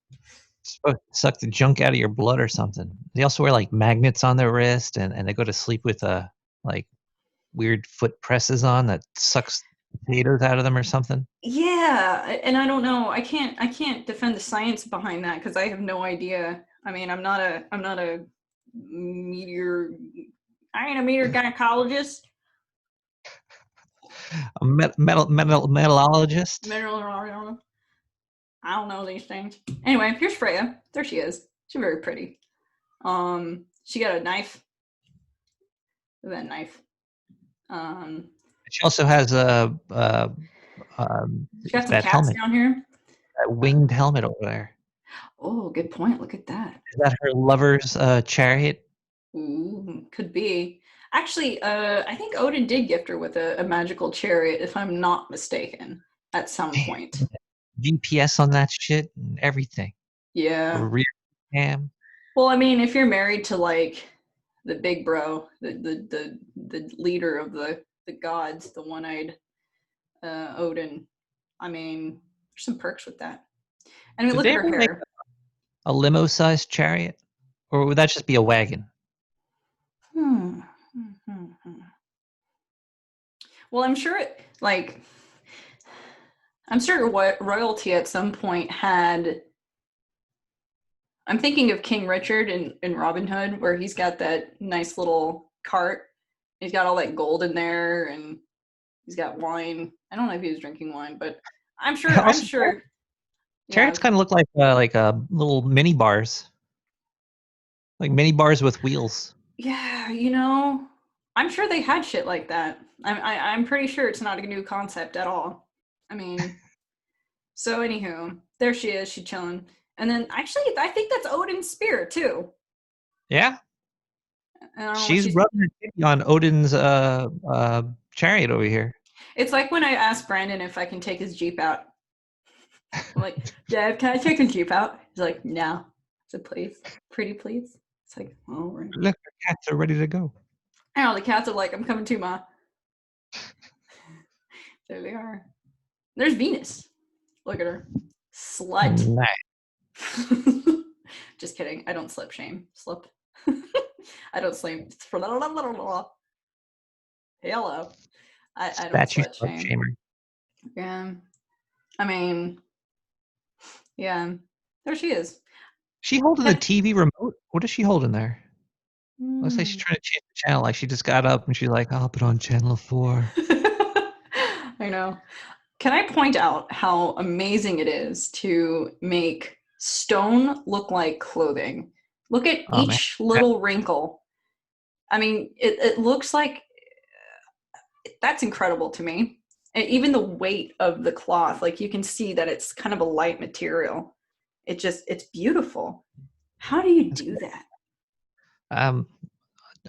It's supposed to suck the junk out of your blood or something. They also wear like magnets on their wrist, and they go to sleep with like weird foot presses on that sucks potatoes out of them or something. Yeah, and I don't know. I can't defend the science behind that because I have no idea. I mean, I'm not a meteor. I ain't a meteor gynecologist. A metallologist. Mineral. I don't know these things. Anyway, here's Freya. There she is. She's very pretty. She got a knife. That knife. She also has She got some that cats helmet, down here. that winged helmet over there. Oh, good point. Look at that. Is that her lover's chariot? Ooh, could be. Actually, I think Odin did gift her with a magical chariot, if I'm not mistaken, at some Damn, point. GPS on that shit and everything. Yeah. Rear cam. Well, I mean, if you're married to like the big bro, the leader of the gods, the one-eyed Odin, I mean, there's some perks with that. I mean, Did look at they her ever make hair. a limo-sized chariot, or would that just be a wagon? Hmm. Well, I'm sure I'm sure royalty at some point had. I'm thinking of King Richard in Robin Hood, where he's got that nice little cart. He's got all that gold in there, and he's got wine. I don't know if he was drinking wine, but I'm sure. I'm Also, sure. Yeah, chariots kind of look like little mini bars, like mini bars with wheels. yeah. I'm sure they had shit like that. I'm pretty sure it's not a new concept at all. I mean, so anywho, there she is. She's chilling, and then actually, I think that's Odin's spear too. Yeah. I don't know what She's she's. rubbing her titty on Odin's chariot over here. It's like when I asked Brandon if I can take his Jeep out. I'm like, Dad, can I take his Jeep out? He's like, no. I said, please, pretty please. It's like, all right. Look, the cats are ready to go. I know the cats are like, I'm coming too, Ma. There they are. There's Venus. Look at her. Slut. Nice. Just kidding. I don't slip shame. Slip. I don't slip. Hello. I don't Statue slut slut shame. shamer. Yeah. I mean, yeah. There she is. She holding the TV remote? What is she holding there? Looks like she's Mm. trying to change the channel. Like she just got up and she's like, I'll put on channel 4. I know. Can I point out how amazing it is to make stone look like clothing? Look at Oh man. each little wrinkle. I mean, it looks like that's incredible to me. And even the weight of the cloth, like you can see that it's kind of a light material. It's beautiful. How do you That's do good. that?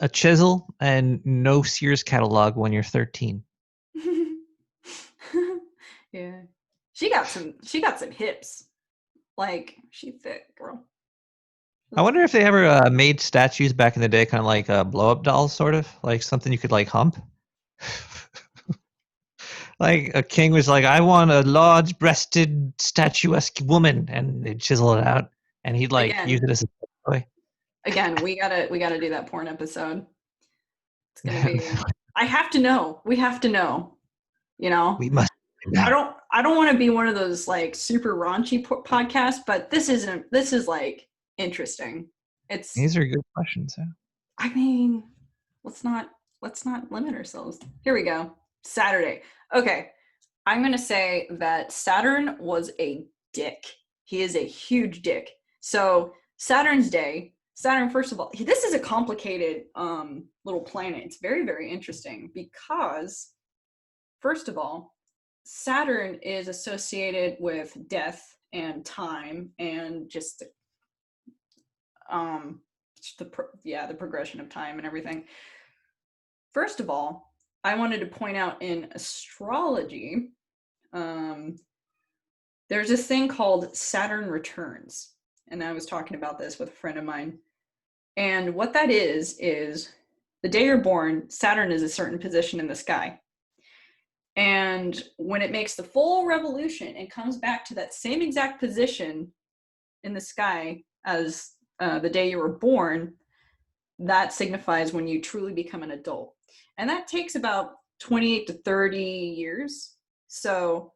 A chisel and no Sears catalog when you're 13. Yeah. She got some hips. Like she thick, girl. I wonder if they ever made statues back in the day, kind of like blow up dolls, sort of like something you could like hump. Like a king was like, I want a large-breasted, statuesque woman, and they'd chisel it out, and he'd like use Again, it as a toy. again, we gotta do that porn episode. It's gonna be. I have to know. We have to know. You know, We must find I out. don't. I don't want to be one of those like super raunchy podcasts, but this isn't. This is like interesting. It's. These are good questions. Yeah. I mean, let's not limit ourselves. Here we go. Saturday. Okay, I'm gonna say that Saturn was a dick. He is a huge dick. So Saturn's day. Saturn, first of all, this is a complicated little planet. It's very, very interesting because, first of all, Saturn is associated with death and time and just um the progression of time and everything. First of all, I wanted to point out in astrology, um, there's this thing called Saturn returns, and I was talking about this with a friend of mine. And what that is the day you're born, Saturn is a certain position in the sky. And when it makes the full revolution and comes back to that same exact position in the sky as the day you were born, that signifies when you truly become an adult. And that takes about 28 to 30 years. So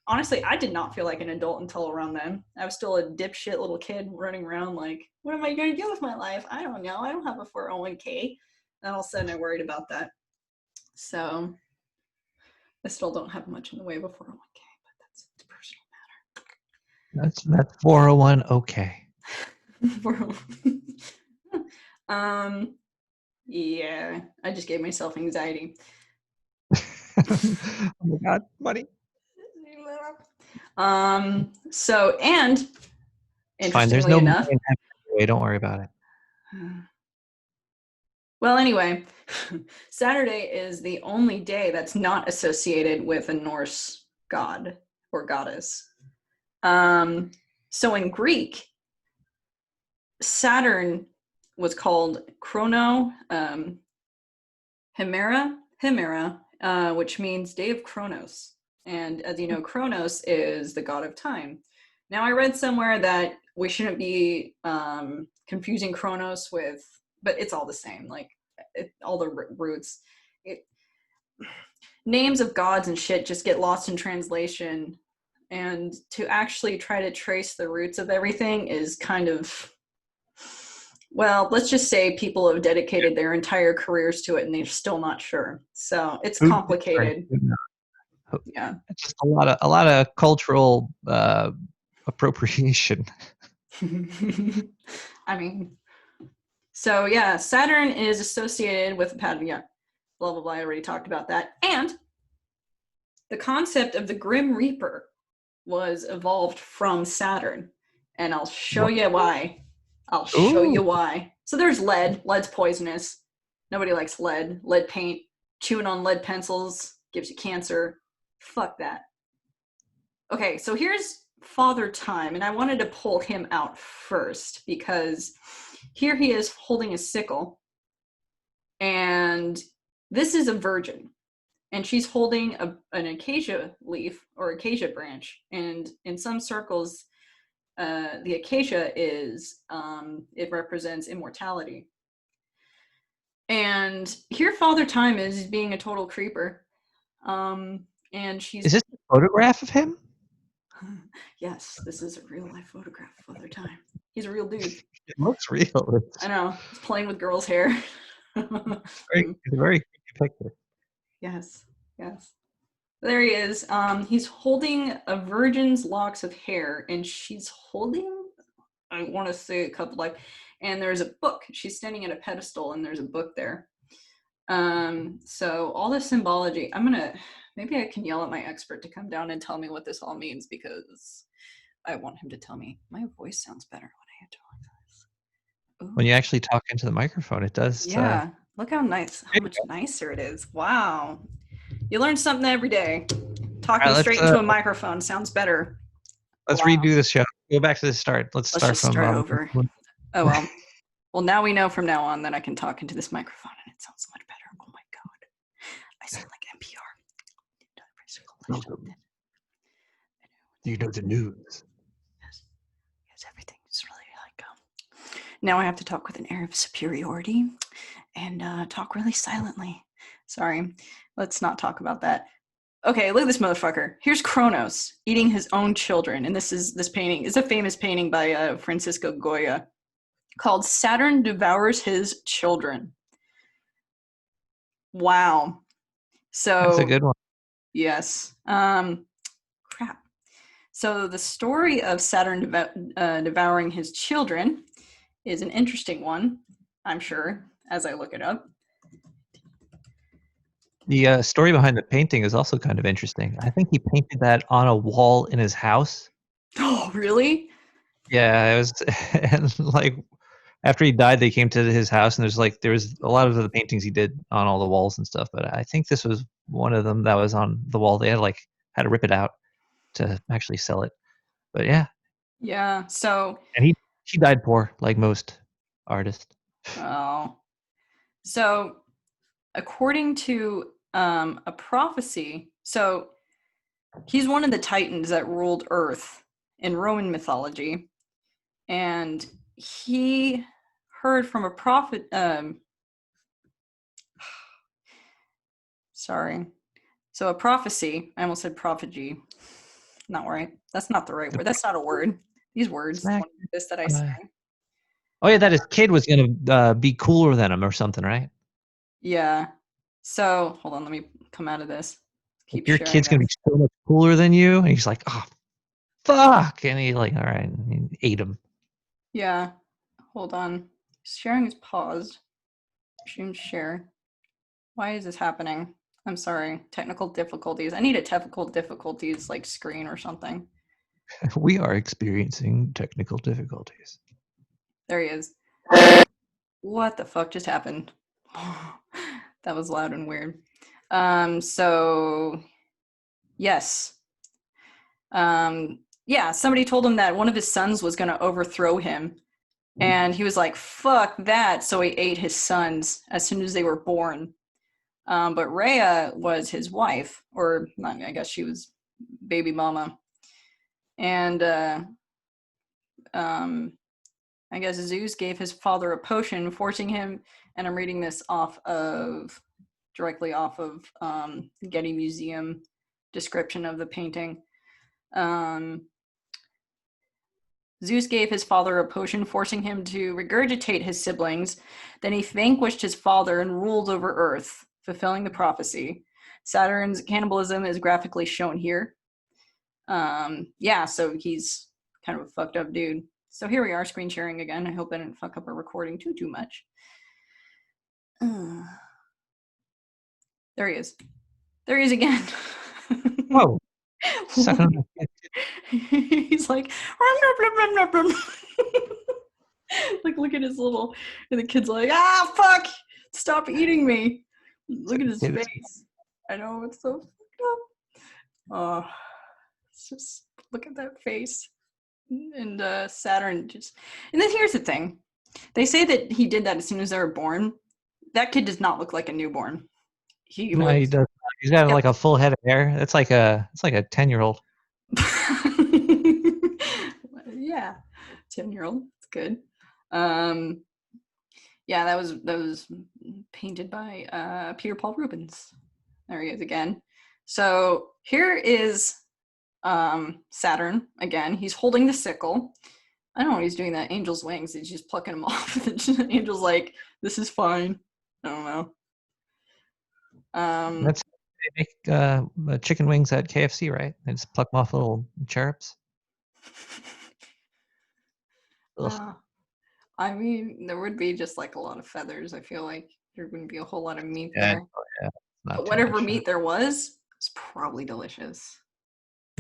honestly, I did not feel like an adult until around then. I was still a dipshit little kid running around like, what am I going to do with my life? I don't know. I don't have a 401k. And all of a sudden I worried about that. So I still don't have much in the way of a 401k, but that's a personal That's 401. Okay. matter. Yeah, I just gave myself anxiety. Oh my God, buddy. So, and It's fine. There's no interestingly money enough, in heaven anyway. Don't worry about it. well, anyway, Saturday is the only day that's not associated with a Norse god or goddess. So in Greek, Saturn was called Chrono Hemera, which means day of Kronos. And as you know, Kronos is the god of time. Now, I read somewhere that we shouldn't be confusing Kronos with, but it's all the same. Like all the roots, names of gods and shit just get lost in translation. And to actually try to trace the roots of everything is kind of, well, let's just say people have dedicated their entire careers to it and they're still not sure. So it's Food is great. complicated. Yeah. It's just a lot of cultural appropriation. I mean, so yeah, Saturn is associated with yeah, blah blah blah. I already talked about that. And the concept of the Grim Reaper was evolved from Saturn. And I'll show What? you why. I'll show Ooh, you why. So there's lead. Lead's poisonous. Nobody likes lead. Lead paint. Chewing on lead pencils gives you cancer. Fuck that. Okay, so here's Father Time, and I wanted to pull him out first because here he is holding a sickle, and this is a virgin, and she's holding an acacia leaf or acacia branch, and in some circles, the acacia is it represents immortality. And here Father Time is being a total creeper. And she's Is this a photograph of him? yes, this is a real life photograph of Father Time. He's a real dude. It looks real. I know. He's playing with girls' hair. It's a very creepy picture. Yes, yes. There he is. He's holding a virgin's locks of hair, and she's holding, I want to say a couple like, and there's a book. She's standing at a pedestal, and there's a book there. So all this symbology, maybe I can yell at my expert to come down and tell me what this all means, because I want him to tell me. My voice sounds better when I do like this. Ooh. When you actually talk into the microphone, it does. Yeah, look how nice, how much nicer it is. Wow. You learn something every day. Talking straight into a microphone sounds better. Let's redo this show. Go back to the start. Let's start just from start over. Oh well. Well, now we know from now on that I can talk into this microphone and it sounds so much better. Oh my god. I sound like NPR. You know the news. Yes, everything is really like now I have to talk with an air of superiority and talk really silently. Sorry, let's not talk about that. Okay, look at this motherfucker. Here's Kronos eating his own children, and this painting is a famous painting by Francisco Goya called "Saturn Devours His Children." Wow. So that's a good one. Yes. Crap. So the story of Saturn devouring his children is an interesting one, I'm sure, as I look it up. The story behind the painting is also kind of interesting. I think he painted that on a wall in his house. Oh, really? Yeah, it was, and like after he died, they came to his house, and there was a lot of the paintings he did on all the walls and stuff. But I think this was one of them that was on the wall. They had to rip it out to actually sell it. But yeah. Yeah. So. And he died poor, like most artists. Oh. So, according to a prophecy, so he's one of the Titans that ruled Earth in Roman mythology, and he heard from a prophet. Sorry. So a prophecy. I almost said prophecy. Not right. That's not the right word. That's not a word. These words. This that I say. Oh yeah, that his kid was gonna be cooler than him or something, right? Yeah. So hold on. Let me come out of this. Keep your kid's gonna be so much cooler than you, and he's like, oh, fuck, and he all right, and he ate him. Yeah. Hold on. Sharing is paused. Resume share. Why is this happening? I'm sorry. Technical difficulties. I need a technical difficulties like screen or something. We are experiencing technical difficulties. There he is. What the fuck just happened? That was loud and weird. So yes. Yeah, somebody told him that one of his sons was going to overthrow him. And he was like, fuck that. So he ate his sons as soon as they were born. But Rhea was his wife, or I guess she was baby mama. And I guess Zeus gave his father a potion, forcing him, and I'm reading this directly off of the Getty Museum description of the painting. Zeus gave his father a potion, forcing him to regurgitate his siblings. Then he vanquished his father and ruled over Earth, fulfilling the prophecy. Saturn's cannibalism is graphically shown here. Yeah, so he's kind of a fucked up dude. So here we are, screen sharing again. I hope I didn't fuck up our recording too much. There he is. There he is again. Whoa. He's like, Like, look at his little, and the kid's like, ah, fuck, stop eating me. Look at his face. I know, it's so fucked up. Oh, it's just, look at that face. And Saturn just, and then here's the thing. They say that he did that as soon as they were born. That kid does not look like a newborn. He No, he looks, does. He's got yep. like a full head of hair. It's like a 10-year-old. Yeah, 10-year-old. It's good. Um, yeah, that was painted by Peter Paul Rubens. There he is again. So here is Saturn again. He's holding the sickle. I don't know what he's doing. That angel's wings. He's just plucking them off. The angel's like, "This is fine." I don't know. That's they make chicken wings at KFC, right? They just pluck them off little cherubs. Ugh. uh, I mean, there would be just like a lot of feathers. I feel like there wouldn't be a whole lot of meat Yeah, there. yeah, not But too whatever much. meat there was probably delicious.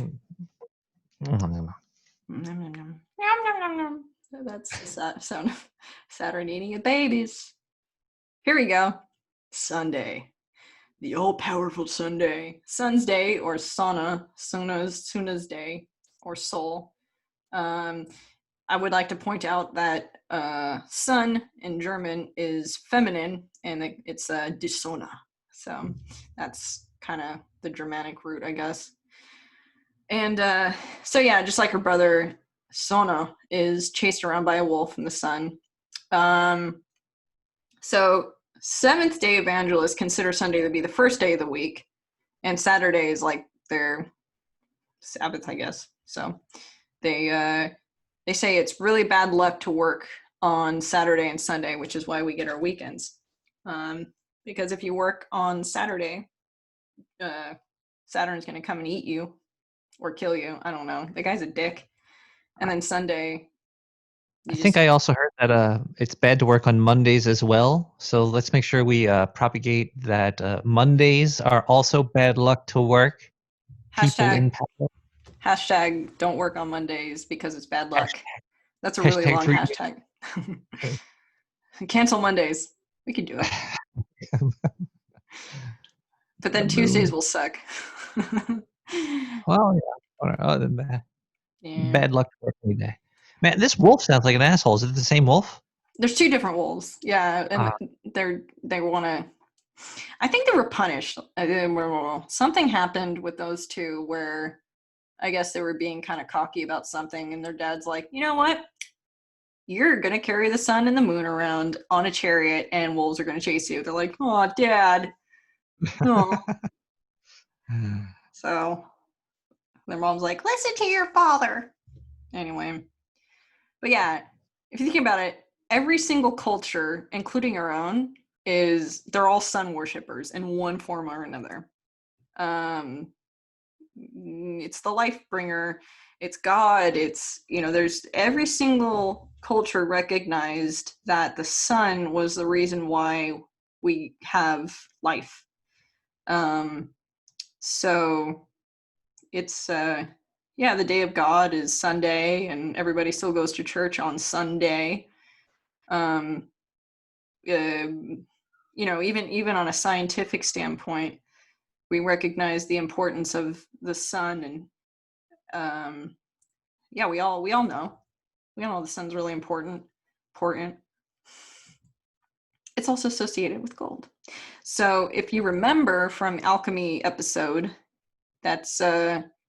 Mm. Nom, nom, nom. Nom, nom, nom, nom. That's the sound of Saturn eating at babies. Here we go. Sunday. The all-powerful Sunday. Sun's Day, or Suna's Day, or Sol. I would like to point out that Sun in German is feminine, and it's die Sonne. So that's kind of the Germanic root, I guess. And so yeah, just like her brother, Sona is chased around by a wolf in the sun. Um, so seventh day evangelists consider Sunday to be the first day of the week, and Saturday is like their Sabbath, I guess. So they say it's really bad luck to work on Saturday and Sunday, which is why we get our weekends. Because if you work on Saturday, Saturn's going to come and eat you or kill you. I don't know. The guy's a dick. And then Sunday, I you think just I also heard that it's bad to work on Mondays as well. So let's make sure we propagate that Mondays are also bad luck to work. People hashtag in power. hashtag don't work on Mondays because it's bad luck. That's a really Hashtag long free. hashtag. Cancel Mondays. We could do it. But The then Tuesdays moon. will suck. Well, yeah. Other than that, Yeah. bad luck to work any day. Man, this wolf sounds like an asshole. Is it the same wolf? There's two different wolves. Yeah, and Ah, they want to. I think they were punished. Something happened with those two where I guess they were being kind of cocky about something, and their dad's like, you know what? You're gonna carry the sun and the moon around on a chariot, and wolves are gonna chase you. They're like, oh, dad. Oh. So their mom's like, listen to your father. Anyway, but yeah, if you think about it, every single culture, including our own, they're all sun worshippers in one form or another. Um, it's the life bringer, it's God, there's every single culture recognized that the sun was the reason why we have life. Um, so it's yeah, the day of God is Sunday, and everybody still goes to church on Sunday. Um, even on a scientific standpoint, we recognize the importance of the sun, and yeah, we all know the sun's really important. It's also associated with gold. So if you remember from alchemy episode, that's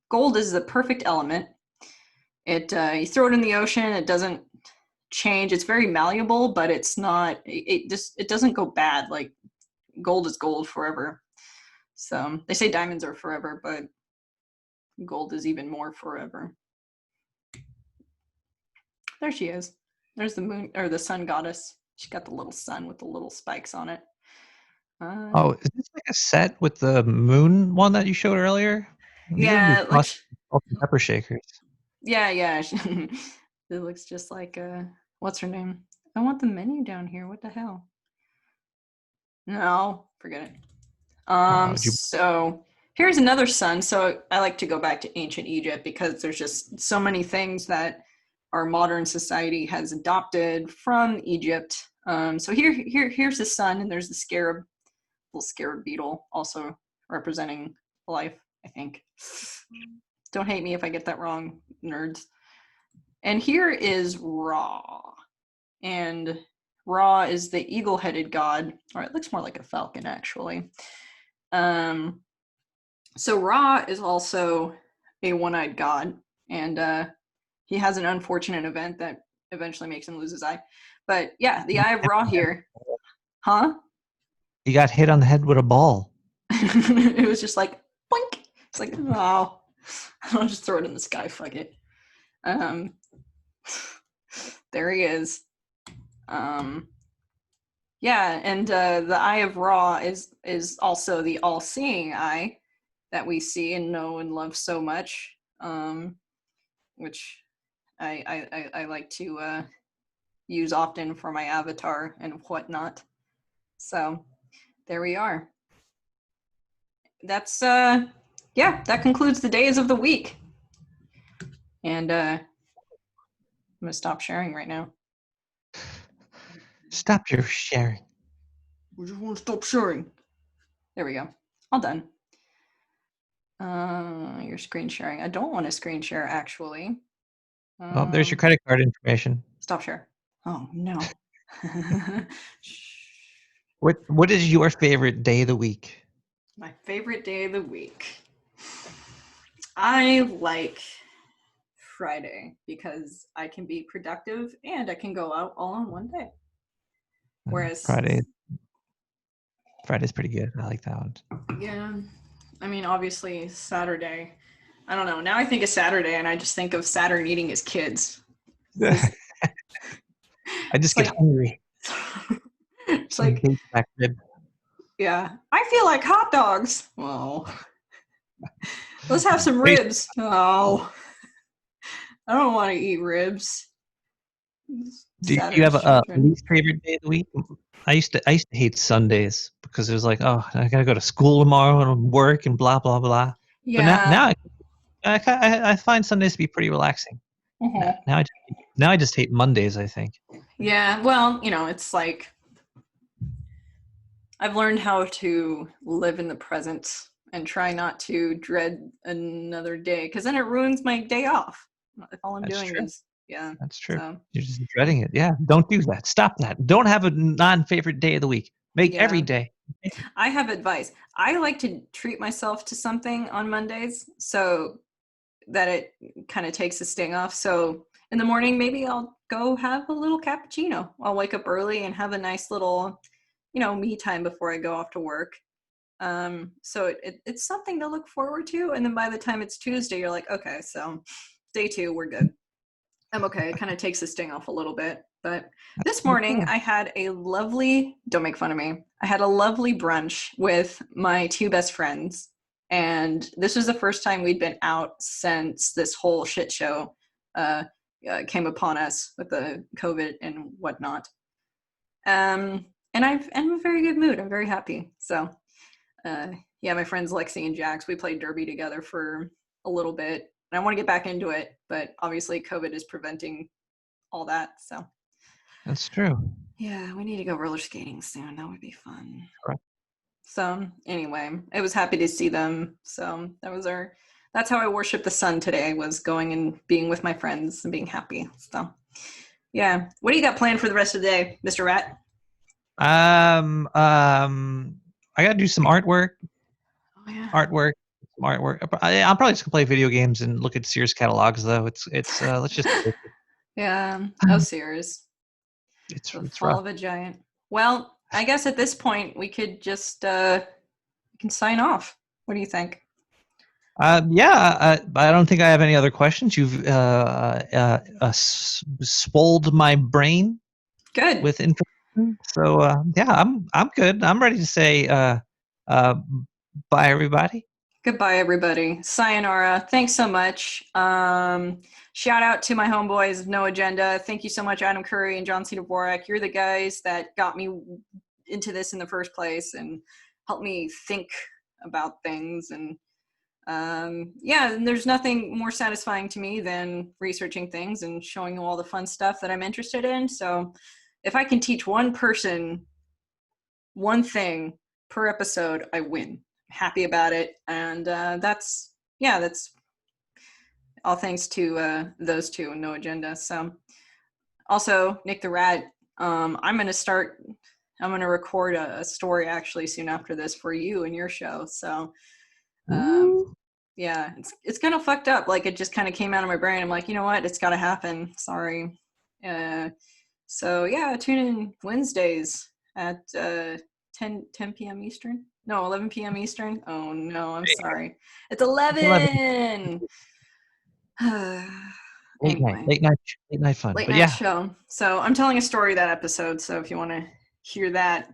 gold is the perfect element. You throw it in the ocean, it doesn't change. It's very malleable, but it's not. It doesn't go bad. Like gold is gold forever. So they say diamonds are forever, but gold is even more forever. There she is. There's the moon or the sun goddess. She got the little sun with the little spikes on it. oh, is this like a set with the moon one that you showed earlier? These would be Yeah, it cost looks. salt and pepper shakers. Yeah. It looks just like what's her name? I want the menu down here. What the hell? No, forget it. Oh, did you, So here's another sun. So I like to go back to ancient Egypt because there's just so many things that our modern society has adopted from Egypt. So here's the sun, and there's the scarab, little scarab beetle, also representing life, I think. Don't hate me if I get that wrong, nerds. And here is Ra. And Ra is the eagle-headed god, or it looks more like a falcon, actually. So Ra is also a one-eyed god, and he has an unfortunate event that eventually makes him lose his eye. But yeah, the Eye of Ra here. Huh? He got hit on the head with a ball. It was just like, boink. It's like, oh, I'll just throw it in the sky, fuck it. There he is. Yeah, and the Eye of Ra is also the all-seeing eye that we see and know and love so much, which I like to use often for my avatar and whatnot. So there we are. That's yeah, that concludes the days of the week. And I'm gonna stop sharing right now. Stop your sharing. We just want to stop sharing. There we go. All done. Your screen sharing. I don't want to screen share actually. Oh, there's your credit card information. Stop share. Oh no. What is your favorite day of the week? My favorite day of the week. I like Friday because I can be productive and I can go out all in one day. Whereas Friday's pretty good. I like that one. Yeah. I mean, obviously Saturday. I don't know. Now I think of Saturday and I just think of Saturn eating his kids. I just get hungry. It's like, yeah, I feel like hot dogs. Well, let's have some ribs. Oh, I don't want to eat ribs. Do you have a least favorite day of the week? I used to hate Sundays because it was like, oh, I gotta go to school tomorrow and work and blah blah blah. Yeah. But now I find Sundays to be pretty relaxing. Mm-hmm. Now I just hate Mondays, I think. Yeah, well, it's like I've learned how to live in the present and try not to dread another day because then it ruins my day off. If all I'm doing is, yeah. That's true. So. You're just dreading it. Yeah, don't do that. Stop that. Don't have a non-favorite day of the week. Make every day. I have advice. I like to treat myself to something on Mondays so that it kind of takes the sting off. So in the morning, maybe I'll go have a little cappuccino. I'll wake up early and have a nice little, me time before I go off to work. So it's something to look forward to. And then by the time it's Tuesday, you're like, okay, so day 2, we're good. I'm okay. It kind of takes the sting off a little bit. But this morning I had a lovely, don't make fun of me, I had a lovely brunch with my 2 best friends. And this was the first time we'd been out since this whole shit show came upon us with the COVID and whatnot. And I'm in a very good mood. I'm very happy. So, yeah, my friends Lexi and Jax, we played Derby together for a little bit. And I want to get back into it, but obviously COVID is preventing all that. So that's true. Yeah, we need to go roller skating soon. That would be fun. Correct. So anyway, I was happy to see them. So that's how I worship the sun today, was going and being with my friends and being happy. So yeah. What do you got planned for the rest of the day, Mr. Rat? I gotta do some artwork. Oh yeah. Artwork. I'm probably just gonna play video games and look at Sears catalogs though. It's let's just Yeah. Oh, Sears. It's fall rough. of a giant. Well, I guess at this point we could just we can sign off. What do you think? Yeah, I don't think I have any other questions. You've swolled my brain. Good. With information. So yeah, I'm good. I'm ready to say bye, everybody. Goodbye, everybody. Sayonara. Thanks so much. Shout out to my homeboys of No Agenda. Thank you so much, Adam Curry and John C. Dvorak. You're the guys that got me into this in the first place and helped me think about things. And Yeah, and there's nothing more satisfying to me than researching things and showing you all the fun stuff that I'm interested in. So if I can teach one person one thing per episode, I win. I'm happy about it. And that's all thanks to those two and No Agenda. So also, Nick the Rat, I'm going to record a story actually soon after this for you and your show. So um, Ooh. yeah, it's kind of fucked up. Like it just kind of came out of my brain. I'm like, you know what? It's got to happen. Sorry. So yeah, tune in Wednesdays at 10 p.m. Eastern. No, 11 p.m. Eastern. Oh no, I'm sorry. It's It's 11. 11. Anyway, Late night fun. late But night yeah, show. So I'm telling a story that episode. So if you want to hear that,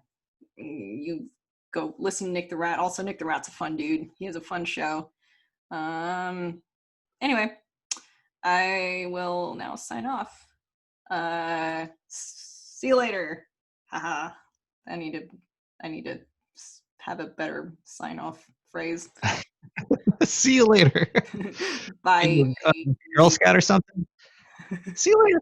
you go listen to Nick the Rat. Also, Nick the Rat's a fun dude. He has a fun show. Anyway, I will now sign off. See you later. Haha. I need to I need to have a better sign off phrase. see you later. Bye. Girl Scout or something. See you later.